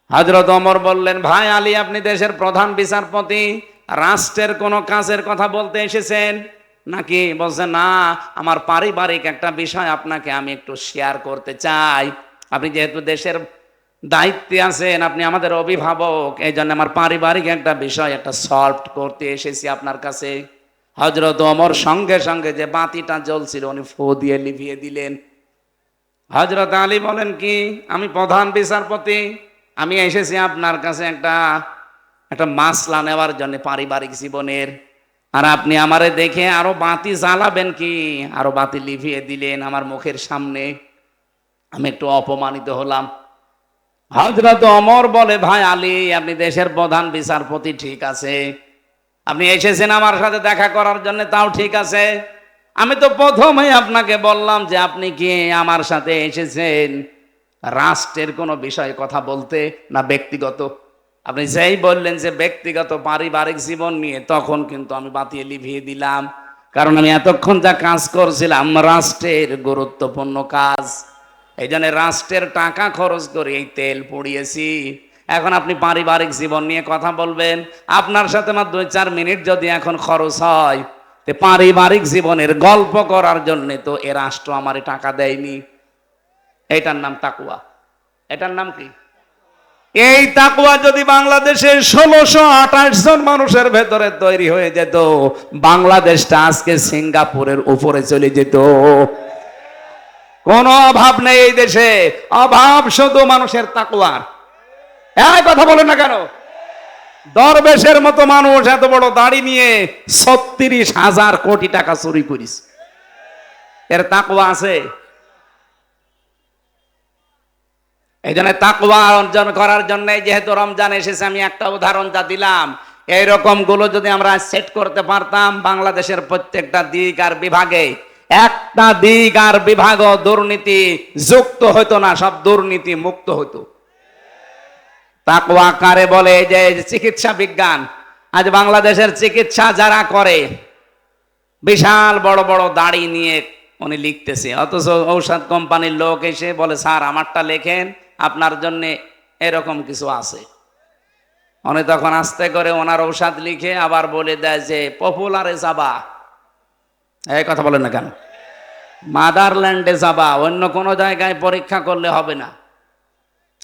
Speaker 1: হযরত ওমর বললেন, ভাই আলী, আপনি দেশের প্রধান বিচারপতি, রাষ্ট্রের কোন কাজের কথা বলতে এসেছেন নাকি? বলছেন, না, আমার পারিবারিক একটা বিষয় আপনাকে আমি একটু শেয়ার করতে চাই। আপনি যেহেতু দেশের দায়িত্বে আছেন, আপনি আমাদের অভিভাবক, এই জন্য আমার পারিবারিক একটা বিষয় একটা সলভ করতে এসেছি আপনার কাছে। হযরত ওমর সঙ্গে সঙ্গে যে বাতিটা জ্বলছিল উনি ফু দিয়ে লিভিয়ে দিলেন। হযরত আলী বলেন, কি? আমি প্রধান বিচারপতি, আমি এসেছি আপনার কাছে একটা মাসলা নেওয়ার জন্য পারিবারিক জীবনের, আর আপনি আমারে দেখে আরো বাতি জ্বালাবেন কি, আরো বাতি লিভিয়ে দিলেন আমার মুখের সামনে। আমি একটু অপমানিত হলাম। হযরত ওমর বলে, ভাই আলী, আপনি দেশের প্রধান বিচারপতি, ঠিক আছে, আপনি এসেছেন আমার সাথে দেখা করার জন্য, তাও ঠিক আছে। আমি তো প্রথমেই আপনাকে বললাম যে আপনি কি আমার সাথে এসেছেন রাষ্ট্রের কোনো বিষয়ে কথা বলতে, না ব্যক্তিগত? আপনি যেই বললেন যে ব্যক্তিগত পারিবারিক জীবন নিয়ে, তখন কিন্তু আমি বাতিয়ে লিভিয়ে দিলাম, কারণ আমি এতক্ষণ যা কাজ করছিলাম রাষ্ট্রের গুরুত্বপূর্ণ কাজ, এই জন্য রাষ্ট্রের টাকা খরচ করে এই তেল পুড়িয়েছি। এখন আপনি পারিবারিক জীবন নিয়ে কথা বলবেন, আপনার সাথে আমার 2-4 মিনিট যদি এখন খরচ হয়, তো পারিবারিক জীবনের গল্প করার জন্য তো এ রাষ্ট্র আমারে টাকা দেয়নি। এটার নাম তাকওয়া। এটার নাম কি? এই তাকওয়া যদি বাংলাদেশের 1628 জন মানুষের ভেতরে তৈরি হয়ে যেত, বাংলাদেশটা আজকে সিঙ্গাপুরের উপরে চলে যেত। কোনো অভাব নেই এই দেশে, অভাব শুধু মানুষের তাকওয়ার। এই কথা বলেন না কেন? দরবেশের মতো মানুষ এত বড় দাড়ি নিয়ে 36,000 কোটি টাকা চুরি করিস, এর তাকওয়া আছে? এই জন্য তাকওয়া অর্জন করার জন্য যেহেতু রমজান এসেছে, আমি একটা উদাহরণ যা দিলাম, এইরকম গুলো যদি আমরা সেট করতে পারতাম বাংলাদেশের প্রত্যেকটা দিক আর বিভাগে, একটা দিক আর বিভাগ দুর্নীতি যুক্ত হতো না, সব দুর্নীতি মুক্ত হতো। তাকওয়া কারে বলে? এই যে চিকিৎসা বিজ্ঞান, আজ বাংলাদেশের চিকিৎসা যারা করে বিশাল বড় বড় দাড়ি নিয়ে উনি লিখতেছে, অথচ ঔষধ কোম্পানির লোক এসে বলে স্যার আমারটা লেখেন, আপনার জন্য এরকম কিছু আছে। উনি তখন আস্তে করে ওনার ঔষধ লিখে আবার বলে দেয় যে পপুলারে যাবা, এই কথা বলেন না কেন, মাদারল্যান্ডে যাবা, অন্য কোনো জায়গায় পরীক্ষা করলে হবে না।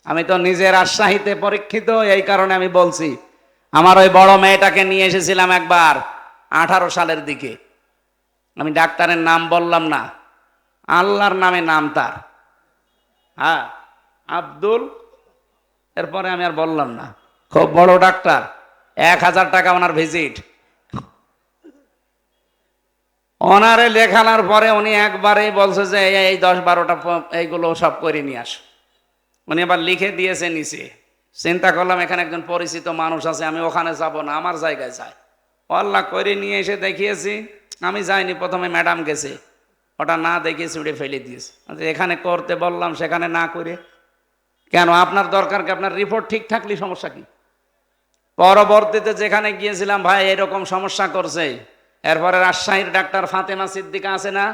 Speaker 1: আমি তো নিজের রাজশাহীতে পরীক্ষিত, এই কারণে আমি বলছি। আমার ওই বড় মেয়েটাকে নিয়ে এসেছিলাম একবার 18 সালের দিকে, আমি ডাক্তারের নাম বললাম না, আল্লাহর নামে নাম তার, হ্যাঁ আব্দুল, এরপরে আমি আর বললাম না, খুব বড় ডাক্তার, 1000 টাকা ওনার ভিজিট। ওনারে লেখানোর পরে উনি একবারেই বলছে যে এই 10-12টা এইগুলো সব করে নিয়ে আস। উনি আবার লিখে দিয়েছে নিচে। চিন্তা করলাম এখানে একজন পরিচিত মানুষ আছে, আমি ওখানে যাব না, আমার জায়গায় যাই। আল্লাহ করে নিয়ে এসে দেখিয়েছি, আমি যাইনি, প্রথমে ম্যাডাম গেছে, ওটা না দেখিয়ে ছুড়ে ফেলে দিয়েছে। এখানে করতে বললাম সেখানে না করে কেন? আপনার দরকার কি? আপনার রিপোর্ট ঠিক থাকলে সমস্যা কি? পরবর্তীতে যেখানে গিয়েছিলাম, ভাই এরকম সমস্যা করছে, এরপরে রাজশাহীর ডাক্তার ফাতেমা সিদ্দিকা আছে না,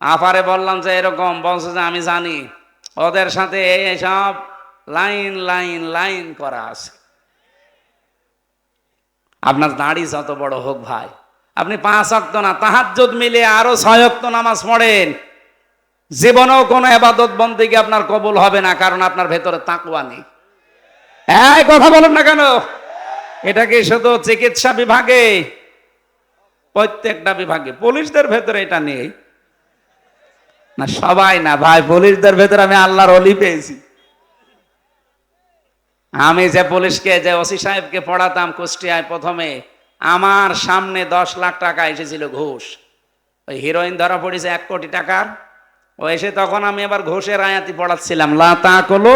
Speaker 1: আপারে বললাম যে এরকম, বলছে যে আমি জানি, ওদের সাথে সব লাইন লাইন লাইন করা আছে। আপনার দাড়ি যত বড় হোক ভাই, আপনি 5 ওয়াক্ত না, তাহাজ্জুদ মিলে আরো 6 ওয়াক্ত নামাজ পড়েন, জীবনেও কোনো ইবাদত বন্দেগী আপনার কবুল হবে না, কারণ আপনার ভেতরে তাকওয়া নেই। এই কথা বলেন না কেন? এটা কি শুধু চিকিৎসা বিভাগে? প্রত্যেকটা বিভাগে। পুলিশদের ভেতরে এটা নেই না, সবাই না ভাই, পুলিশদের ভেতরে আমি আল্লাহর ওলি পেয়েছি। আমি যে পুলিশকে, যে ওসি সাহেবকে পড়াতাম কুষ্টিয়ায়, প্রথমে আমার সামনে 10 লাখ টাকা এসেছিল ঘুষ। ওই হিরোইন ধরা পড়েছে 1 কোটি টাকার, ও এসে তখন আমি আবার ঘুষের আয়াতি পড়াচ্ছিলাম, লা তাকুলু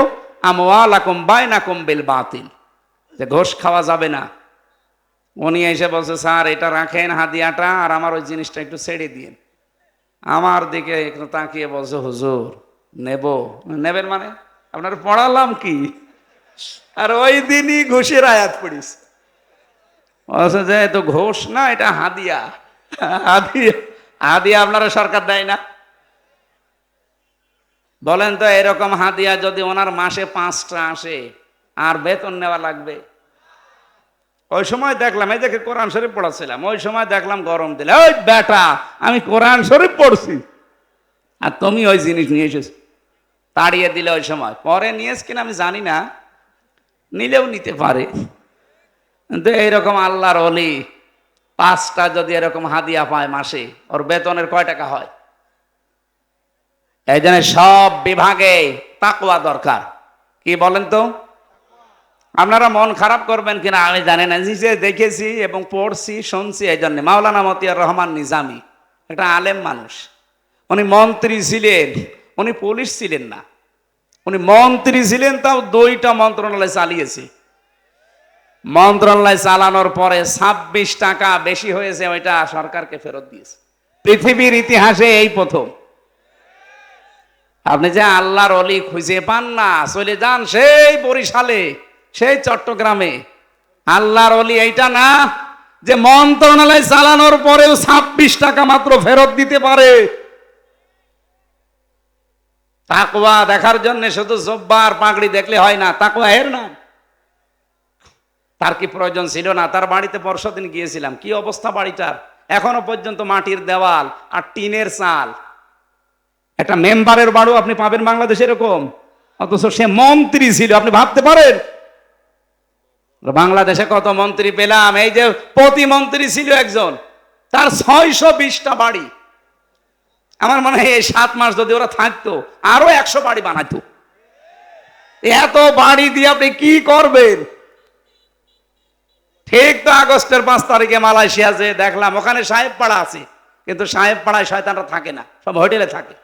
Speaker 1: আমওয়ালাকুম বাইনাকুম বিল বাতিল, যে ঘুষ খাওয়া যাবে না। উনি এসে বলছে স্যার এটা রাখেন হাদিয়াটা, আর আমার ওই জিনিসটা একটু ছেড়ে দিন। আমার দিকে একটু তাকিয়ে বলছে হুজুর নেব। নেবেন মানে? আপনার পড়ালাম কি? আর ওই দিনই ঘুষের আয়াত পড়িস। বলছে যে তো ঘুষ না, এটা হাদিয়া। হাদিয়া, হাদিয়া আপনারা সরকার দেয় না? বলেন তো এরকম হাদিয়া যদি ওনার মাসে 5টা আসে, আর বেতন নেওয়া লাগবে? ওই সময় দেখলাম, এই দেখে কোরআন শরীফ পড়াচ্ছিলাম, ওই সময় দেখলাম গরম দিলে, ওই বেটা আমি কোরআন শরীফ পড়ছি আর তুমি ওই জিনিস নিয়ে এসেছো, তাড়িয়ে দিলে ওই সময়। পরে নিয়েছ কিনা আমি জানি না, নিলেও নিতে পারে। কিন্তু এইরকম আল্লাহর ওলি 5টা যদি এরকম হাদিয়া পায় মাসে, ওর বেতনের কয় টাকা হয়? এই জন্য সব বিভাগে তাকওয়া দরকার। কি বলেন তো? আপনারা মন খারাপ করবেন কিনা আমি জানি না, নিজে দেখেছি এবং পড়ছি শুনছি। এই জন্য মাওলানা মতিয়ার রহমান নিজামী একটা আলেম মানুষ, উনি মন্ত্রী ছিলেন, উনি পুলিশ ছিলেন না, উনি মন্ত্রী ছিলেন, তাও 2টা মন্ত্রণালয় চালিয়েছে। মন্ত্রণালয় চালানোর পরে 26 টাকা বেশি হয়েছে, ওইটা সরকারকে ফেরত দিয়েছে। পৃথিবীর ইতিহাসে এই প্রথম। আপনি যে আল্লাহর ওলি খুঁজে পান না, চলে যান সেই বরিশালে, সেই চট্টগ্রামে। আল্লাহর ওলি এইটা না যে মন্ত্রণালয় চালানোর পরেও 26 টাকা মাত্র ফেরত দিতে পারে। তাকওয়া দেখার জন্য শুধু জব্বা আর পাগড়ি দেখলে হয় না, তাকওয়া এর না। তার কি প্রয়োজন ছিল না? তার বাড়িতে পরশুদিন গিয়েছিলাম, কি অবস্থা বাড়িটার, এখনো পর্যন্ত মাটির দেওয়াল আর টিনের চাল। একটা মেম্বারের বাড়ি আপনি পাবেন বাংলাদেশে এরকম, অথচ সে মন্ত্রী ছিল। আপনি ভাবতে পারেন বাংলাদেশে কত মন্ত্রী পেলাম? এই যে প্রতিমন্ত্রী ছিল একজন, তার 620টা বাড়ি। আমার মনে হয় এই 7 মাস যদি ওরা থাকতো আরো 100 বাড়ি বানাতো। এত বাড়ি দিয়ে আপনি কি করবেন? ঠিক তো আগস্টের 5 তারিখে মালয়েশিয়া যে দেখলাম, ওখানে সাহেব পাড়া আছে, কিন্তু সাহেব পাড়ায় শয়তানরা থাকে না, সব হোটেলে থাকে।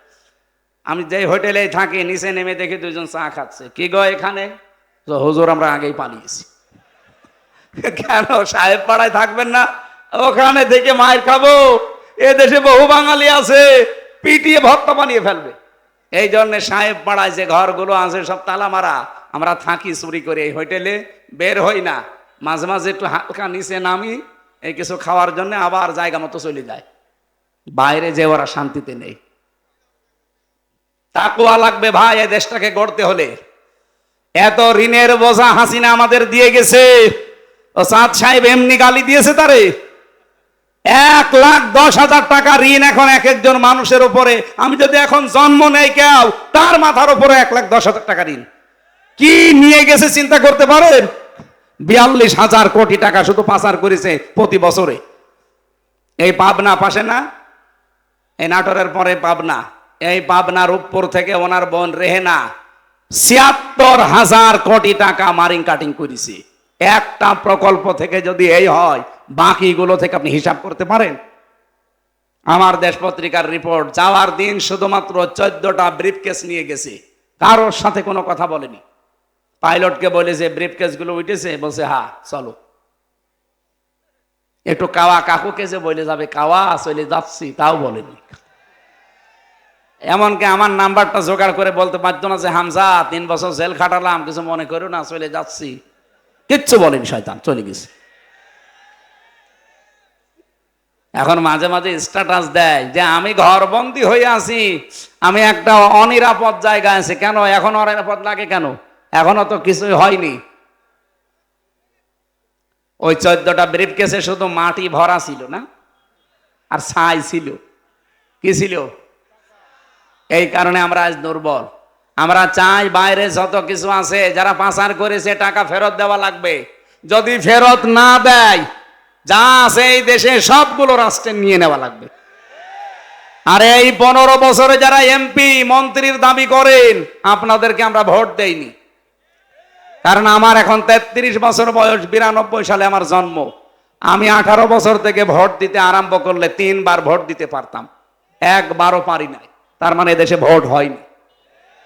Speaker 1: আমি যে হোটেলে থাকি, নিচে নেমে দেখি 2জন চা খাচ্ছে। কি গো এখানে? হুজুর আমরা আগেই পালিয়েছি। কেন সাহেব পাড়ায় থাকবেন না? ওখানে থেকে মায়ের খাবো, এ দেশে বহু বাঙালি আছে, পিটিয়ে ভর্তা বানিয়ে ফেলবে। এই জন্য সাহেব পাড়ায় যে ঘরগুলো আছে সব তালা মারা, আমরা থাকি চুরি করে, এই হোটেলে বের হই না, মাঝে মাঝে একটু হালকা নিচে নামি এই কিছু খাওয়ার জন্য, আবার জায়গা মতো চলে যায়। বাইরে যে ওরা শান্তিতে নেই। তাকওয়া লাগবে ভাই এই দেশটাকে গড়তে হলে। এত ঋণের বোঝা হাসিনা আমাদের দিয়ে গেছে, ও সাদ সাহেব এমনি গালি দিয়েছে তারে। 1,10,000 টাকা ঋণ এখন এক একজন মানুষের উপরে। আমি যদি এখন জন্ম নেই কেউ, তার মাথার উপরে 1,10,000 টাকা ঋণ। কি নিয়ে গেছে চিন্তা করতে পারেন? 42,000 কোটি টাকা শুধু পাচার করেছে প্রতি বছরে। এই পাবনা পাশে না, এই নাটোরের পরে পাবনা, এই পাবনার উপর থেকে ওনার বোন রেহেনা 76,000 কোটি টাকা মারিং কাটিং করেছে। একটা প্রকল্প থেকে যদি এই হয়, বাকিগুলো থেকে আপনি হিসাব করতে পারেন? আমার দেশ পত্রিকার রিপোর্ট, যাওয়ার দিন শুধুমাত্র 14টা ব্রিফকেস নিয়ে গেছে, কারোর সাথে কোনো কথা বলেনি। পাইলটকে বলে যে ব্রিফকেস গুলো উঠেছে, বলছে হ্যাঁ চলো। একটু কাওয়া কাকুকে যে বলে যাবে কাওয়া চলে যাচ্ছি, তাও বলেনি। এমনকি আমার নাম্বারটা জোগাড় করে বলতে পারতো না যে হামজা 3 বছর জেল খাটালাম, কিছু মনে করো না, চলে যাচ্ছি। কিচ্ছু বলেনি, শয়তান চলে গেছে। এখন মাঝে মাঝে স্ট্যাটাস দেয় যে আমি ঘরবন্দি হয়ে আছি, আমি একটা অনিরাপদ জায়গায় আছি। কেন এখন অনিরাপদ লাগে কেন? এখনো তো কিছুই হয়নি। ওই 14টা ব্রিফকেসে শুধু মাটি ভরা ছিল না, আর ছাই ছিল। কি ছিল? এই কারণে আমরা আজ দুর্বল। আমরা চাই বাইরে যত কিছু আছে, যারা পাচার করেছে টাকা ফেরত দেওয়া লাগবে। যদি ফেরত না দেয়, যা আছে এই দেশে সবগুলো রাষ্ট্রের নিয়ে নেওয়া লাগবে। আর এই 15 বছরে যারা এমপি মন্ত্রীর দাবি করেন, আপনাদেরকে আমরা ভোট দেইনি। কারণ আমার এখন 33 বছর বয়স, 92 সালে আমার জন্ম। আমি 18 বছর থেকে ভোট দিতে আরম্ভ করলে 3 বার ভোট দিতে পারতাম, একবারও পারি নাই। তার মানে দেশে ভোট হয়নি।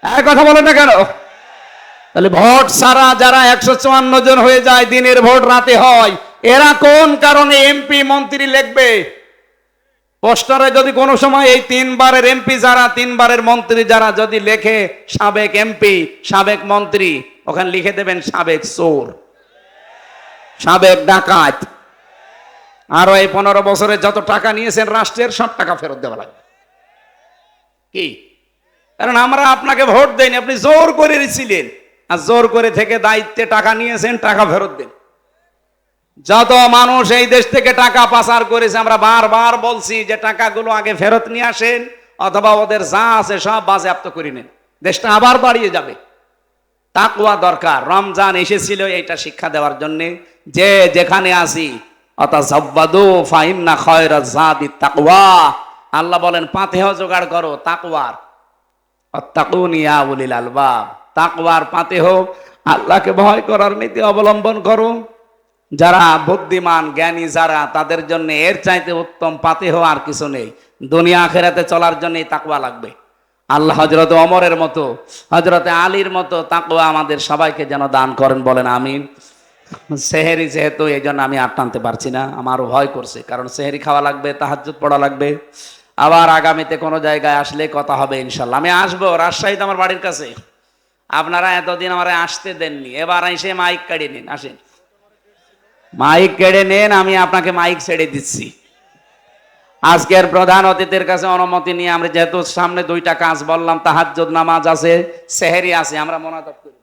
Speaker 1: এক কথা বলেন না কেন? তাহলে ভোট ছাড়া যারা 154 জন হয়ে যায়, দিনের ভোট রাতে হয়, এরা কোন কারণে এমপি মন্ত্রী লিখবে? পোস্টারে যদি কোনো সময় এই 3 বারের এমপি যারা, 3 বারের মন্ত্রী যারা যদি লেখে সাবেক এমপি, সাবেক মন্ত্রী, ওখানে লিখে দেবেন সাবেক চোর, সাবেক ডাকাত। আরো এই 15 বছরে যত টাকা নিয়েছেন রাষ্ট্রের, সব টাকা ফেরত দেওয়া লাগবে। কি? কারণ আমরা আপনাকে ভোট দেইনি, আপনি জোর করে দিয়েছিলেন, আর জোর করে থেকে দায়িত্বে টাকা নিয়েছেন, টাকা ফেরত দেন। যত মানুষ এই দেশ থেকে টাকা পাচার করেছে, আমরা বারবার বলছি যে টাকাগুলো আগে ফেরত নিয়ে আসেন, অথবা ওদের যা আছে সব বাজেয়াপ্ত করে নেন, দেশটা আবার বাড়িয়ে যাবে। তাকওয়া দরকার। রমজান এসেছিল এইটা শিক্ষা দেওয়ার জন্য, যে যেখানে আসি অতাযাব্বাদু ফাইন্না খায়রাজ যাদি তাকওয়া। আল্লাহ বলেন পাথেহ জোগাড় করো তাকওয়ার। আত্তাকুনি ইয়া উলিল আলবাব। তাকওয়ার পাথেহ, আল্লাহকে ভয় করার নীতি অবলম্বন করো। যারা বুদ্ধিমান জ্ঞানী যারা, তাদের জন্য এর চাইতে উত্তম পাথেহ আর কিছু নেই। দুনিয়া আখিরাতে চলার জন্য তাকওয়া লাগবে। আল্লাহ হযরত ওমরের মতো, হযরত আলীর মতো তাকওয়া আমাদের সবাইকে যেন দান করেন, বলেন আমিন। সেহেরি যেহেতু, এই জন্য আমি আর টানতে পারছি না, আমারও ভয় করছে, কারণ সেহেরি খাওয়া লাগবে, তাহাজ্জুদ পড়া লাগবে। আবার আগামীতে কোনো জায়গায় আসলে কথা হবে ইনশাল্লাহ। আমি আসবো, রাজশাহীতে আমার বাড়ির কাছে। আপনারা এতদিন আমার আসতে দেননি, এবার এসে মাইক কেড়ে নিন। আসেন, মাইক কেড়ে নেন, আমি আপনাকে মাইক ছেড়ে দিচ্ছি। আজকের প্রধান অতিথির কাছে অনুমতি নিয়ে আমরা, যেহেতু সামনে 2টা কাজ বললাম, তাহাজ্জুদ নামাজ আছে, সেহেরি আছে, আমরা মোনাজাত করি।